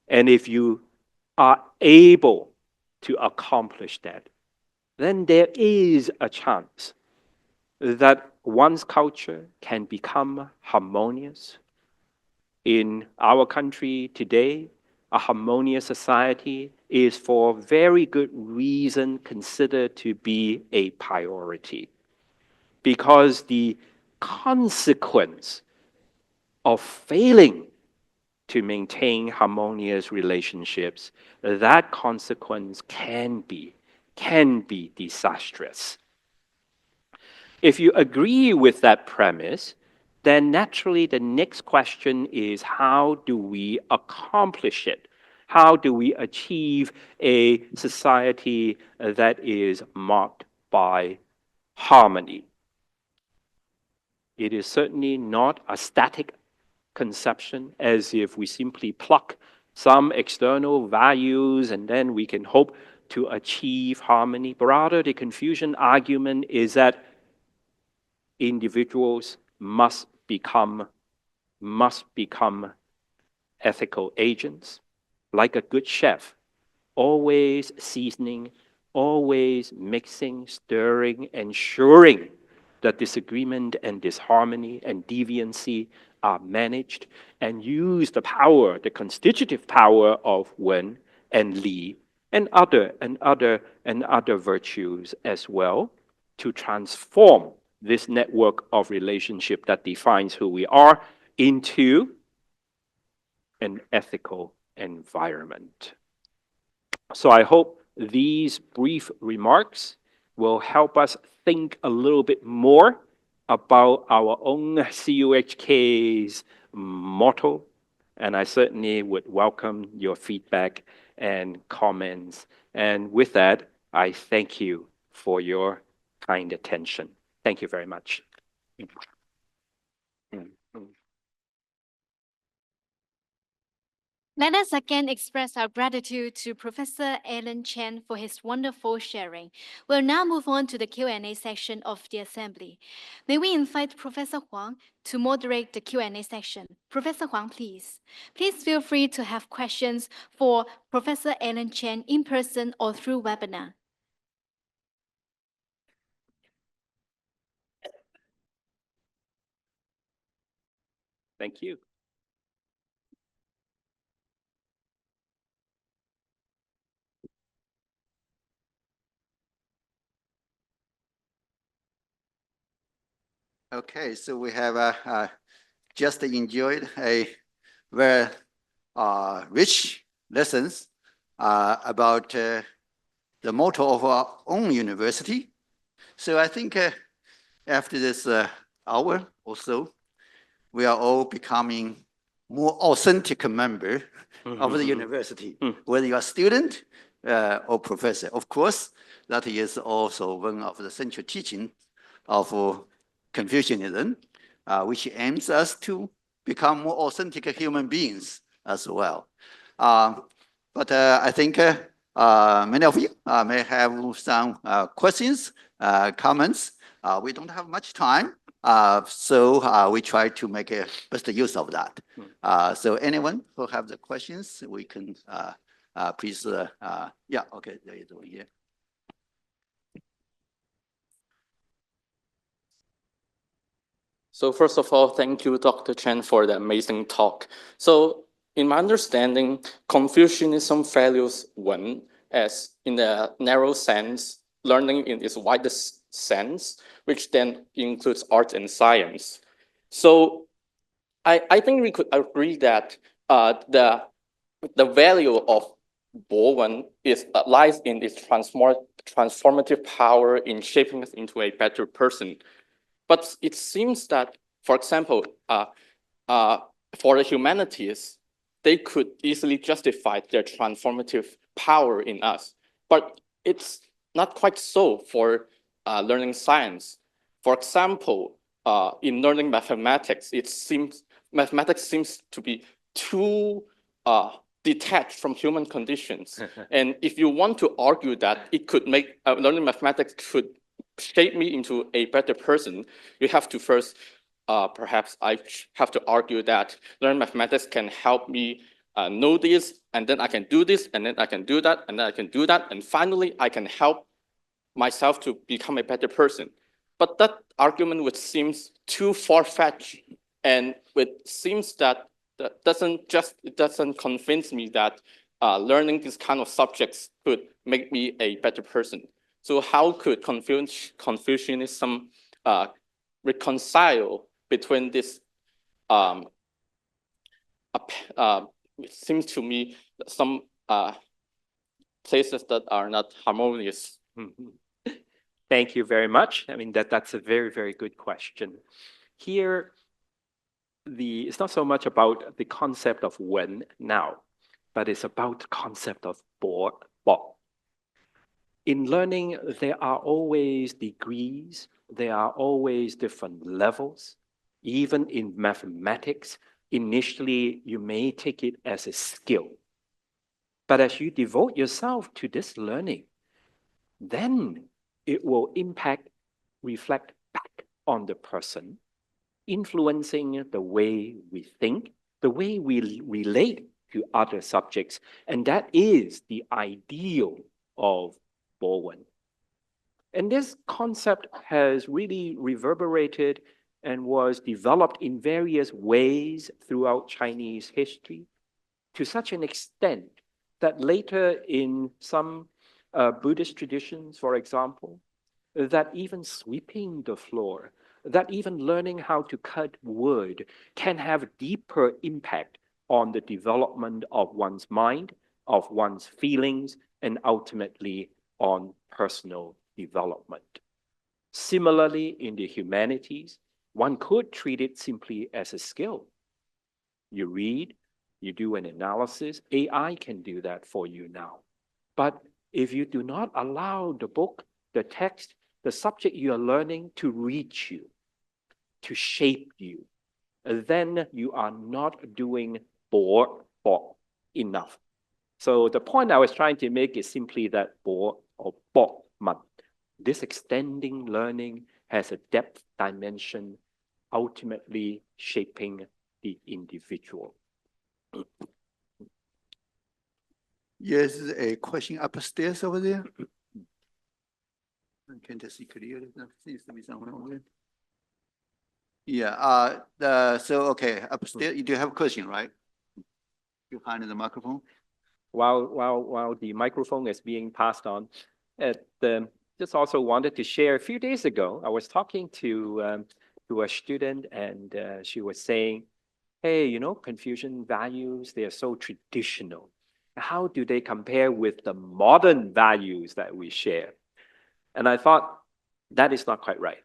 And if you are able to accomplish that, then there is a chance that one's culture can become harmonious. In our country today, a harmonious society is for very good reason considered to be a priority, because the consequence of failing to maintain harmonious relationships, that consequence can be disastrous. If you agree with that premise, then naturally the next question is, how do we accomplish it? How do we achieve a society that is marked by harmony? It is certainly not a static conception, as if we simply pluck some external values and then we can hope to achieve harmony. But rather, the Confucian argument is that individuals must become ethical agents, like a good chef, always seasoning, always mixing, stirring, ensuring that disagreement and disharmony and deviancy are managed, and use the power, the constitutive power of Wen and Li and other virtues as well, to transform this network of relationship that defines who we are into an ethical environment. So I hope these brief remarks will help us think a little bit more about our own CUHK's motto, and I certainly would welcome your feedback and comments. And with that, I thank you for your kind attention. Thank you very much. Let us again express our gratitude to Professor Alan Chen for his wonderful sharing. We'll now move on to the Q&A section of the assembly. May we invite Professor Huang to moderate the Q&A section. Professor Huang, please. Please feel free to have questions for Professor Alan Chen in person or through webinar. Thank you. Okay, so we have just enjoyed a very rich lessons about the motto of our own university. So I think after this hour or so, we are all becoming more authentic member of the university, whether you are a student or professor. Of course, that is also one of the central teachings of Confucianism, which aims us to become more authentic human beings as well. But I think many of you may have some questions, comments. We don't have much time, so we try to make a best use of that. So anyone who have the questions, we can please, yeah, okay, there is one here. So first of all, thank you, Dr. Chen, for the amazing talk. So in my understanding, Confucianism values Wen as, in the narrow sense, learning in its widest sense, which then includes art and science. So I think we could agree that the value of Bowen lies in its transformative power in shaping us into a better person. But it seems that, for example, for the humanities, they could easily justify their transformative power in us. But it's not quite so for learning science. For example, in learning mathematics, mathematics seems to be too detached from human conditions. And if you want to argue that it could make learning mathematics could shape me into a better person, you have to first, perhaps I have to argue that learning mathematics can help me know this, and then I can do this, and then I can do that, and then I can do that, and finally I can help myself to become a better person. But that argument would seem too far-fetched, and it seems that it doesn't convince me that learning this kind of subjects could make me a better person. So how could Confucianism reconcile between this? It seems to me some places that are not harmonious. Thank you very much. I mean, that's a very, very good question. Here, it's not so much about the concept of wen now, but it's about the concept of bo. In learning, there are always degrees, there are always different levels. Even in mathematics, initially, you may take it as a skill. But as you devote yourself to this learning, then it will reflect back on the person, influencing the way we think, the way we relate to other subjects. And that is the ideal of Bowen. And this concept has really reverberated and was developed in various ways throughout Chinese history, to such an extent that later in some Buddhist traditions, for example, that even sweeping the floor, that even learning how to cut wood can have deeper impact on the development of one's mind, of one's feelings, and ultimately on personal development. Similarly, in the humanities, one could treat it simply as a skill. You read, you do an analysis, AI can do that for you now. But if you do not allow the book, the text, the subject you are learning to reach you, to shape you, then you are not doing bo enough. So the point I was trying to make is simply that bo or bo man. This extending learning has a depth dimension, ultimately shaping the individual. Yes, a question upstairs over there. I can't see clearly. There seems to be someone over there. Yeah. So okay, upstairs. You do have a question, right? Behind the microphone. While the microphone is being passed on, just also wanted to share. A few days ago, I was talking to a student, and she was saying, "Hey, you know, Confucian values, they are so traditional. How do they compare with the modern values that we share?" And I thought, that is not quite right.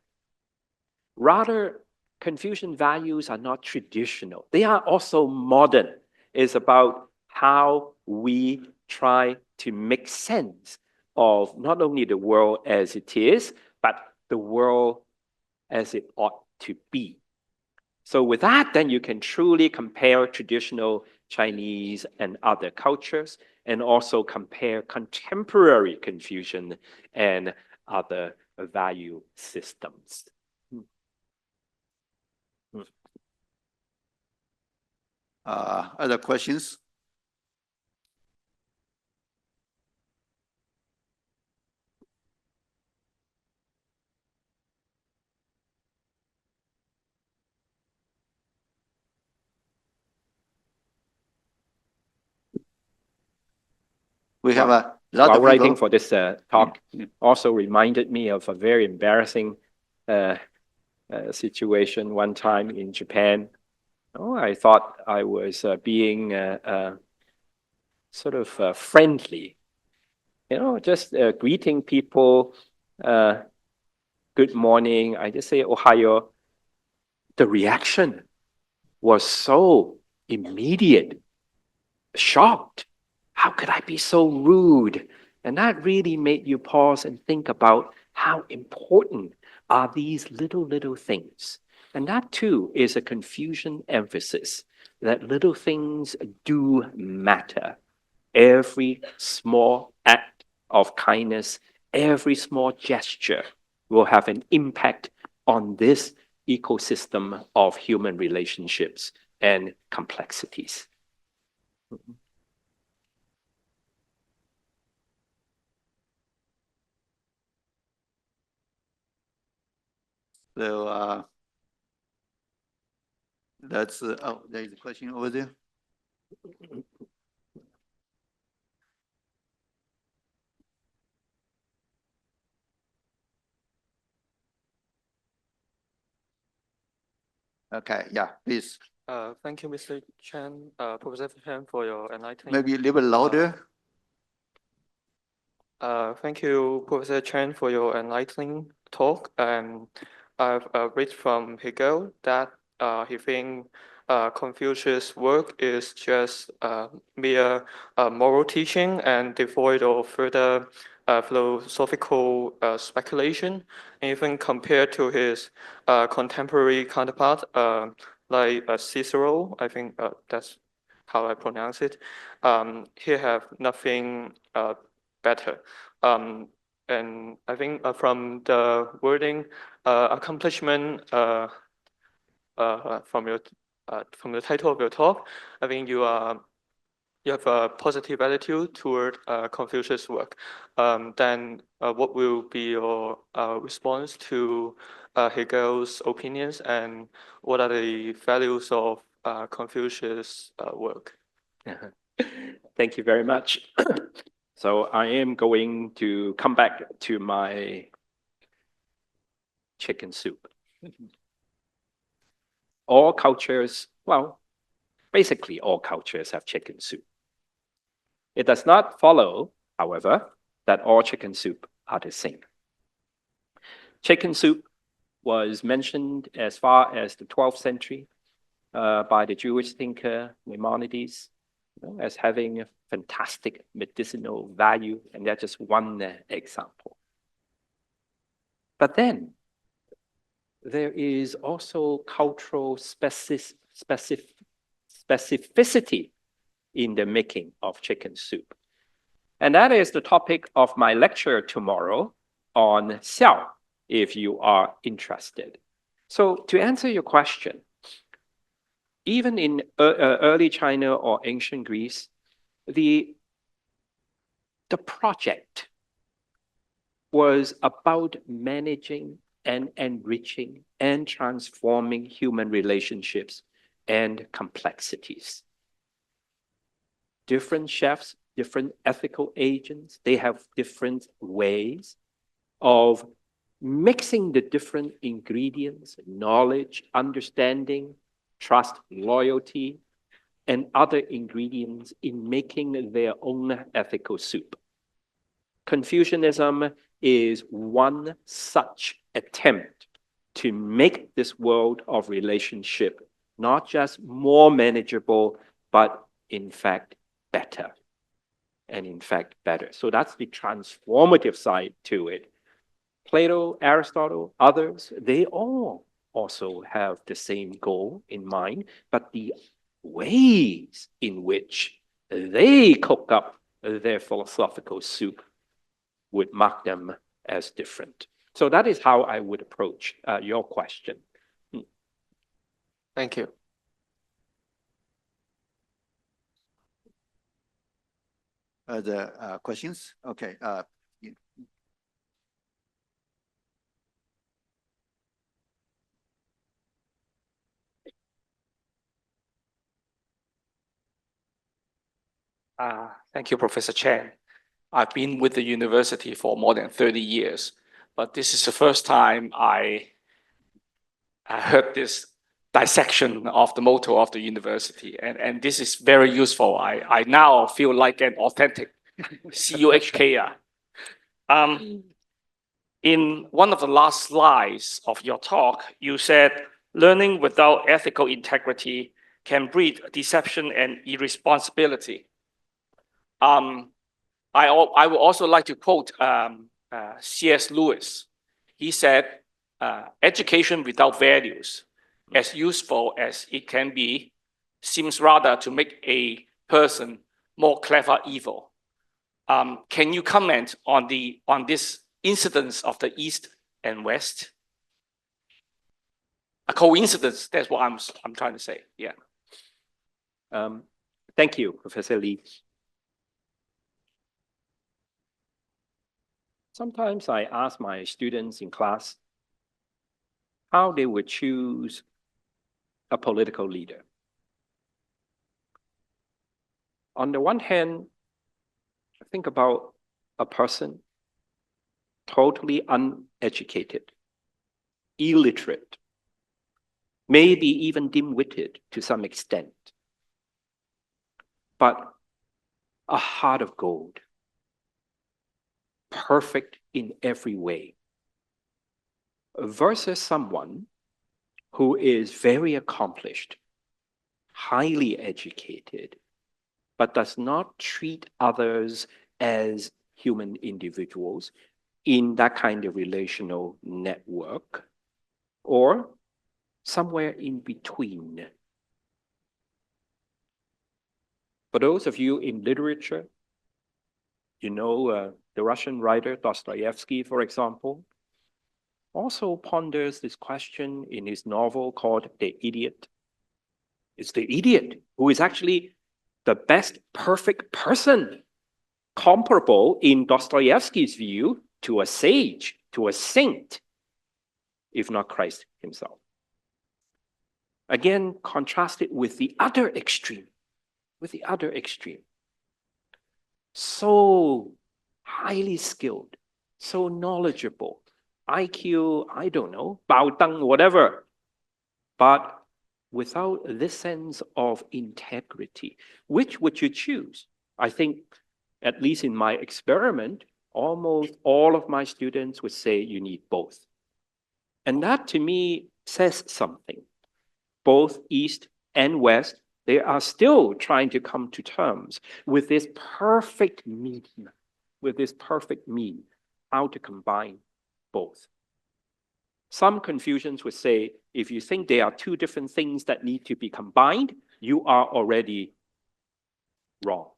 Rather, Confucian values are not traditional. They are also modern. It's about how we try to make sense of not only the world as it is, but the world as it ought to be. So with that, then you can truly compare traditional Chinese and other cultures, and also compare contemporary Confucian and other value systems. Other questions? We have a lot While of writing people. for this talk, also reminded me of a very embarrassing situation one time in Japan. Oh, I thought I was being sort of friendly, you know, just greeting people, good morning. I just say Ohio. The reaction was so immediate, shocked. How could I be so rude? And that really made you pause and think about how important are these little things. And that too is a Confucian emphasis, that little things do matter. Every small act of kindness, every small gesture will have an impact on this ecosystem of human relationships and complexities. So that's, oh, there is a question over there. Okay, yeah, please. Thank you, Mr. Chen, Professor Chen, for your enlightening. Maybe a little bit louder. Thank you, Professor Chen, for your enlightening talk. And I've read from Hegel that he thinks Confucius' work is just mere moral teaching and devoid of further philosophical speculation. And even compared to his contemporary counterpart, like Cicero, I think that's how I pronounce it. He have nothing better. And I think from the wording, accomplishment from the title of your talk, I think you have a positive attitude toward Confucius' work. Then what will be your response to Hegel's opinions, and what are the values of Confucius' work? Thank you very much. So I am going to come back to my chicken soup. All cultures, well, basically all cultures have chicken soup. It does not follow, however, that all chicken soup are the same. Chicken soup was mentioned as far as the 12th century by the Jewish thinker Maimonides, as having a fantastic medicinal value, and that's just one example. But then there is also cultural specificity in the making of chicken soup. And that is the topic of my lecture tomorrow on xiao, if you are interested. So to answer your question, even in early China or ancient Greece, the project was about managing and enriching and transforming human relationships and complexities. Different chefs, different ethical agents, they have different ways of mixing the different ingredients, knowledge, understanding, trust, loyalty, and other ingredients in making their own ethical soup. Confucianism is one such attempt to make this world of relationship not just more manageable, but in fact better. And in fact better. So that's the transformative side to it. Plato, Aristotle, others, they all also have the same goal in mind, but the ways in which they cook up their philosophical soup would mark them as different. So that is how I would approach your question. Thank you. Other questions? Okay. Thank you, Professor Chen. I've been with the university for more than 30 years, but this is the first time I heard this dissection of the motto of the university, and this is very useful. I now feel like an authentic CUHKer. In one of the last slides of your talk, you said learning without ethical integrity can breed deception and irresponsibility. I would also like to quote C.S. Lewis. He said, education without values, as useful as it can be, seems rather to make a person more clever evil. Can you comment on this incidence of the East and West? A coincidence, that's what I'm trying to say, yeah. Thank you, Professor Lee. Sometimes I ask my students in class, how they would choose a political leader. On the one hand, think about a person totally uneducated, illiterate, maybe even dim-witted to some extent, but a heart of gold, perfect in every way, versus someone who is very accomplished, highly educated, but does not treat others as human individuals in that kind of relational network, or somewhere in between. For those of you in literature, you know the Russian writer Dostoevsky, for example, also ponders this question in his novel called The Idiot. It's the idiot who is actually the best perfect person, comparable in Dostoevsky's view to a sage, to a saint, if not Christ himself. Again, contrasted with the other extreme, So highly skilled, so knowledgeable, IQ, I don't know, 爆燈, whatever, but without this sense of integrity. Which would you choose? I think, at least in my experiment, almost all of my students would say you need both. And that to me says something. Both East and West, they are still trying to come to terms with this perfect medium, how to combine both. Some Confucians would say, if you think there are two different things that need to be combined, you are already wrong.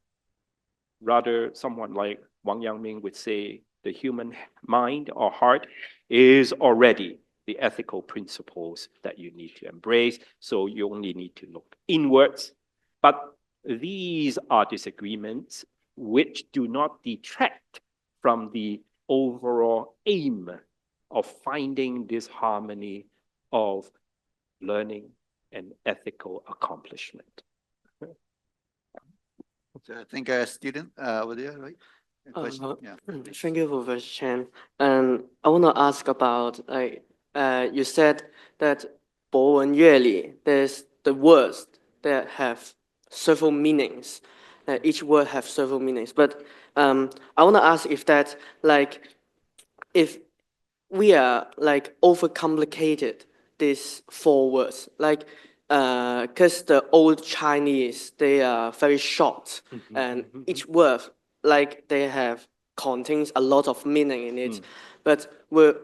Rather, someone like Wang Yangming would say, the human mind or heart is already the ethical principles that you need to embrace, so you only need to look inwards. But these are disagreements which do not detract from the overall aim of finding this harmony of learning and ethical accomplishment. So I think a student over there, right? A question? Yeah. Thank you, Professor Chen. And I want to ask about, you said that Bowen yueli, there's the words that have several meanings. Each word have several meanings. But I want to ask if that, if we are overcomplicated these four words, because the old Chinese, they are very short, and each word, they have contains a lot of meaning in it. But we're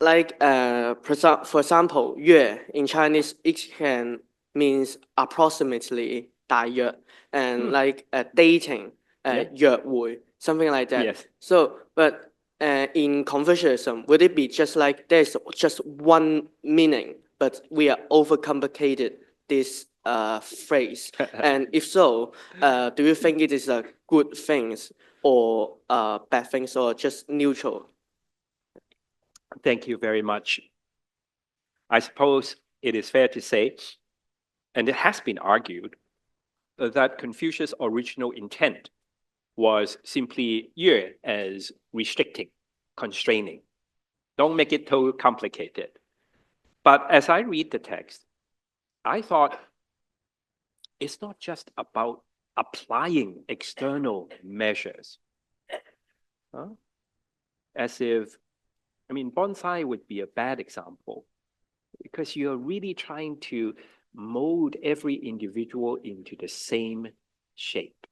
for example, yue in Chinese, it can means approximately 大约, and dating, 约會, something like that. Yes. So, but in Confucianism, would it be just like there's just one meaning, but we are overcomplicated this phrase? And if so, do you think it is a good thing or bad things or just neutral? Thank you very much. I suppose it is fair to say, and it has been argued, that Confucius' original intent was simply yue as restricting, constraining. Don't make it too complicated. But as I read the text, I thought it's not just about applying external measures. As if, I mean, bonsai would be a bad example because you're really trying to mold every individual into the same shape.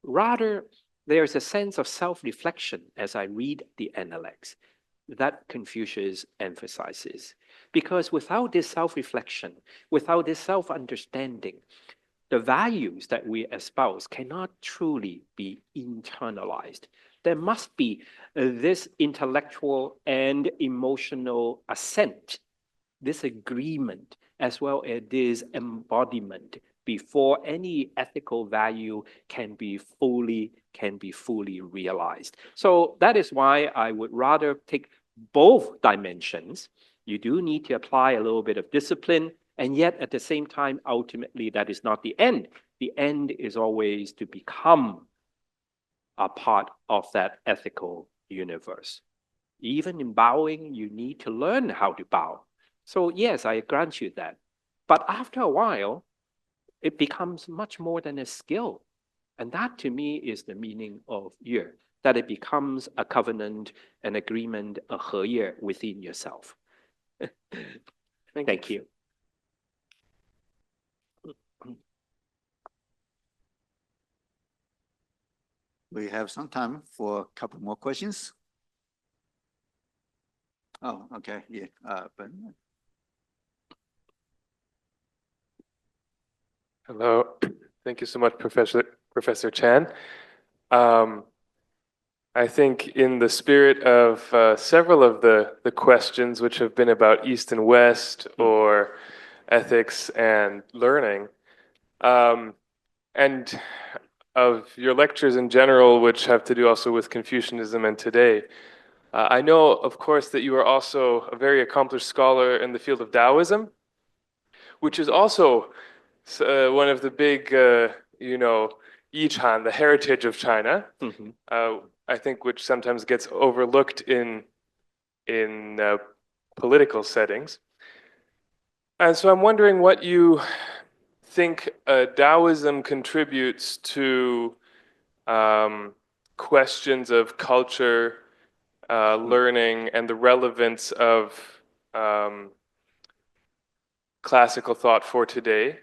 Rather, there's a sense of self-reflection as I read the Analects that Confucius emphasizes. Because without this self-reflection, without this self-understanding, the values that we espouse cannot truly be internalized. There must be this intellectual and emotional assent, this agreement, as well as this embodiment before any ethical value can be fully realized. So that is why I would rather take both dimensions, you do need to apply a little bit of discipline, and yet at the same time, ultimately, that is not the end. The end is always to become a part of that ethical universe. Even in bowing, you need to learn how to bow. So yes, I grant you that. But after a while, it becomes much more than a skill. And that to me is the meaning of yue, that it becomes a covenant, an agreement, a 合业 within yourself. Thank you. We have some time for a couple more questions. Oh, okay, yeah, Ben. Hello, thank you so much, Professor Chan. I think in the spirit of several of the questions which have been about East and West or ethics and learning, and of your lectures in general, which have to do also with Confucianism and today, I know, of course, that you are also a very accomplished scholar in the field of Taoism, which is also one of the big, Yichan, the heritage of China, I think, which sometimes gets overlooked in political settings. And so I'm wondering what you think Taoism contributes to questions of culture, learning, and the relevance of classical thought for today.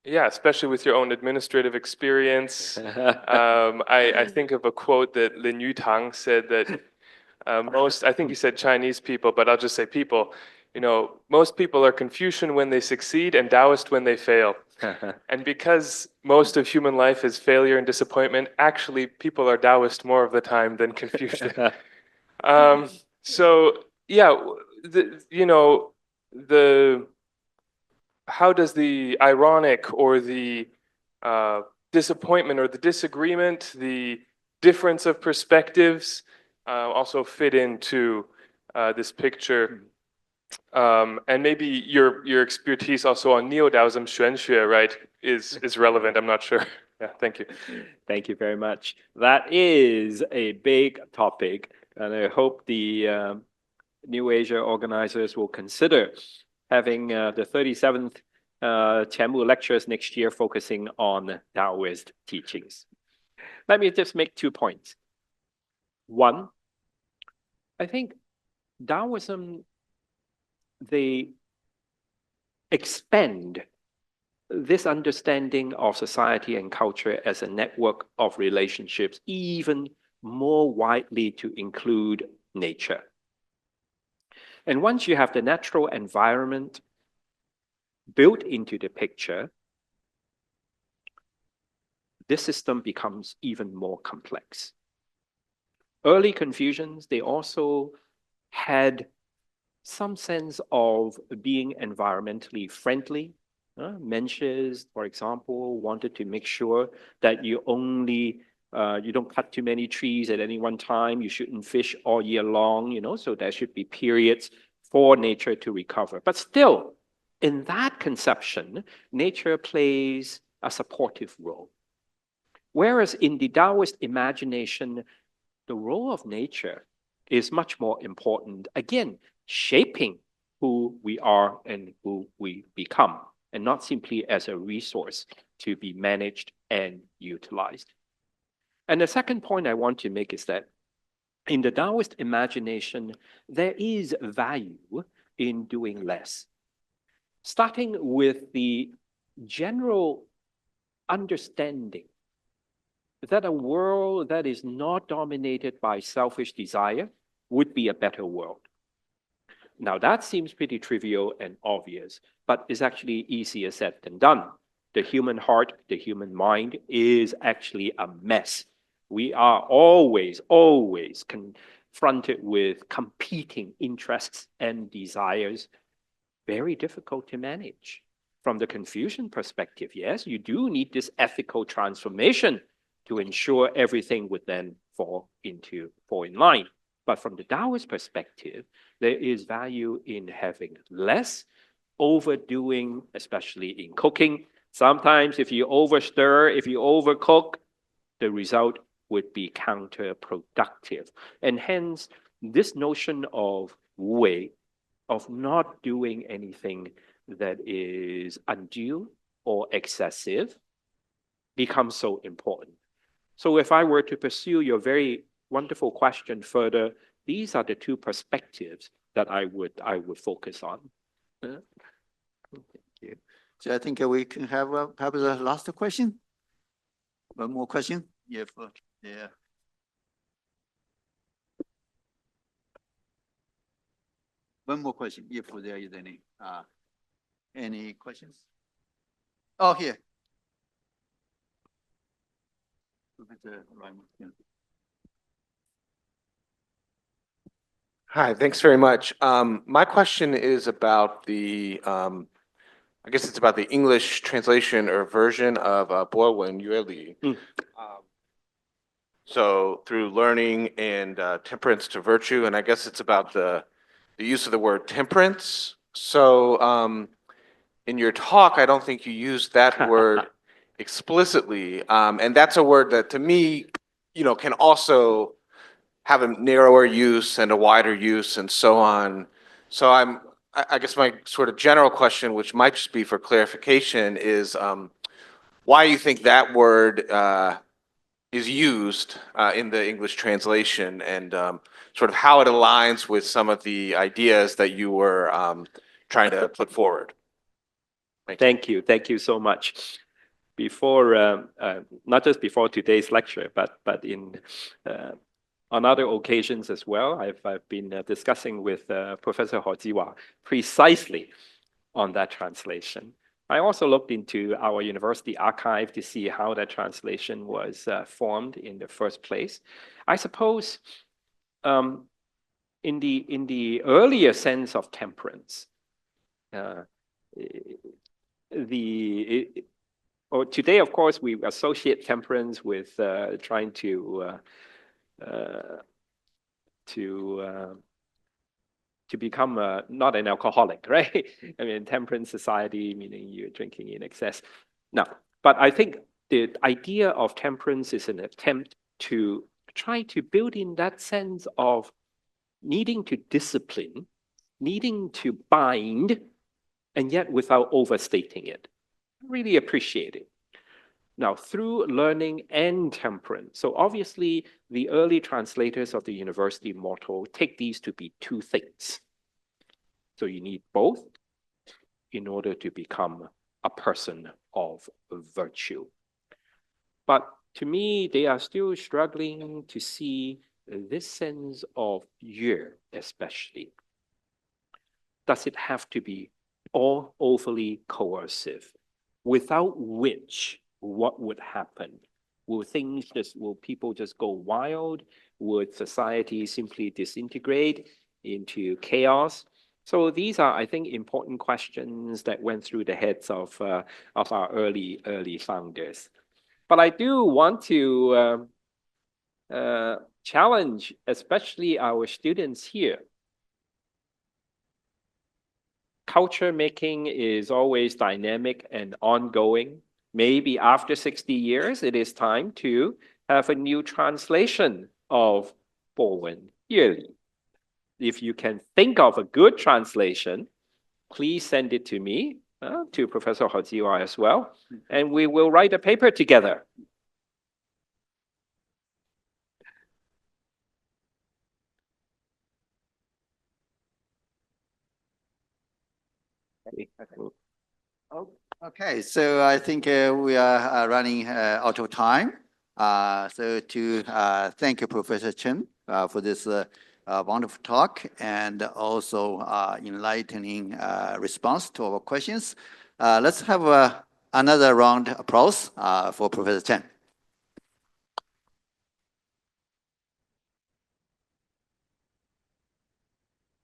Yeah, especially with your own administrative experience. I think of a quote that Lin Yutang said that I think he said Chinese people, but I'll just say people, most people are Confucian when they succeed and Taoist when they fail. And because most of human life is failure and disappointment, actually people are Taoist more of the time than Confucian. So yeah, how does the ironic or the disappointment or the disagreement, the difference of perspectives also fit into this picture? And maybe your expertise also on Neo-Taoism, Xuanxue, right, is relevant. I'm not sure. Yeah, thank you. Thank you very much. That is a big topic, and I hope the New Asia organizers will consider having the 37th Qianmu lectures next year focusing on Taoist teachings. Let me just make 2 points. One, I think Taoism, they expand this understanding of society and culture as a network of relationships even more widely to include nature. And once you have the natural environment built into the picture, this system becomes even more complex. Early Confucians, they also had some sense of being environmentally friendly. Mencius, for example, wanted to make sure that you don't cut too many trees at any one time. You shouldn't fish all year long, so there should be periods for nature to recover. But still, in that conception, nature plays a supportive role. Whereas in the Taoist imagination, the role of nature is much more important, again, shaping who we are and who we become, and not simply as a resource to be managed and utilized. And the second point I want to make is that in the Taoist imagination, there is value in doing less. Starting with the general understanding that a world that is not dominated by selfish desire would be a better world. Now that seems pretty trivial and obvious, but it's actually easier said than done. The human heart, the human mind is actually a mess. We are always confronted with competing interests and desires, very difficult to manage. From the Confucian perspective, yes, you do need this ethical transformation to ensure everything would then fall in line. But from the Taoist perspective, there is value in having less, overdoing, especially in cooking. Sometimes if you overstir, if you overcook, the result would be counterproductive. And hence, this notion of wu wei, of not doing anything that is undue or excessive, becomes so important. So if I were to pursue your very wonderful question further, these are the two perspectives that I would focus on. Thank you. So I think we can have perhaps the last question. One more question. Yeah. Yeah. One more question, if there is any questions? Oh, here. Professor Raymond, yeah. Hi, thanks very much. My question is about the, I guess it's about the English translation or version of Bowen yueli. So through learning and temperance to virtue, and I guess it's about the use of the word temperance. So in your talk, I don't think you used that word explicitly, and that's a word that to me, can also have a narrower use and a wider use and so on. So I guess my sort of general question, which might just be for clarification, is why you think that word is used in the English translation, and sort of how it aligns with some of the ideas that you were trying to put forward. Thank you. Thank you so much. Before, not just before today's lecture, but in on other occasions as well, I've been discussing with Professor Hojiwa precisely on that translation. I also looked into our university archive to see how that translation was formed in the first place. I suppose in the earlier sense of temperance, today, of course, we associate temperance with trying to become not an alcoholic, right? I mean, temperance society, meaning you're drinking in excess. No, but I think the idea of temperance is an attempt to try to build in that sense of needing to discipline, needing to bind, and yet without overstating it. I really appreciate it. Now, through learning and temperance, so obviously the early translators of the university motto take these to be two things. So you need both in order to become a person of virtue. But to me, they are still struggling to see this sense of yue, especially. Does it have to be all overly coercive? Without which, what would happen? Will people just go wild? Would society simply disintegrate into chaos? So these are, I think, important questions that went through the heads of our early founders. But I do want to challenge, especially our students here. Culture making is always dynamic and ongoing. Maybe after 60 years, it is time to have a new translation of Bowen yueli. If you can think of a good translation, please send it to me, to Professor Hojiwa as well, and we will write a paper together. Okay, so I think we are running out of time. So to thank you, Professor Chen, for this wonderful talk and also enlightening response to our questions. Let's have another round of applause for Professor Chen.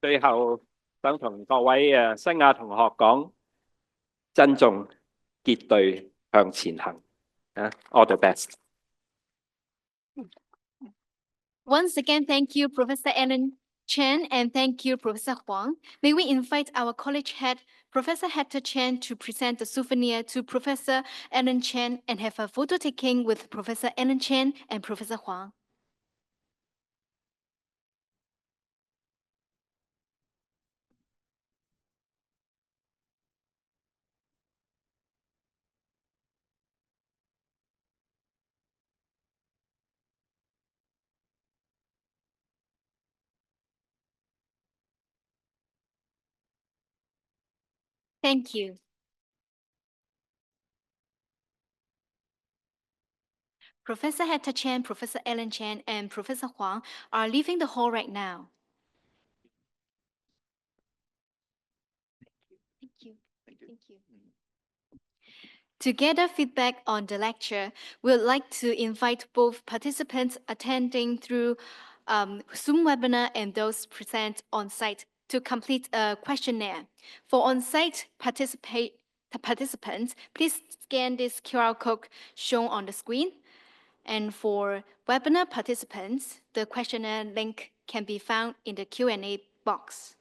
最後想同各位新亞同學講，珍重、結對向前行。All the best. Once again, thank you, Professor Ellen Chen, and thank you, Professor Huang. May we invite our college head, Professor Hector Chen, to present the souvenir to Professor Ellen Chen and have a photo taking with Professor Ellen Chen and Professor Huang. Thank you. Professor Hector Chen, Professor Ellen Chen, and Professor Huang are leaving the hall right now. Thank you. Thank you. To gather feedback on the lecture, we would like to invite both participants attending through Zoom webinar and those present on site to complete a questionnaire. For on-site participants, please scan this QR code shown on the screen. And for webinar participants, the questionnaire link can be found in the Q&A box.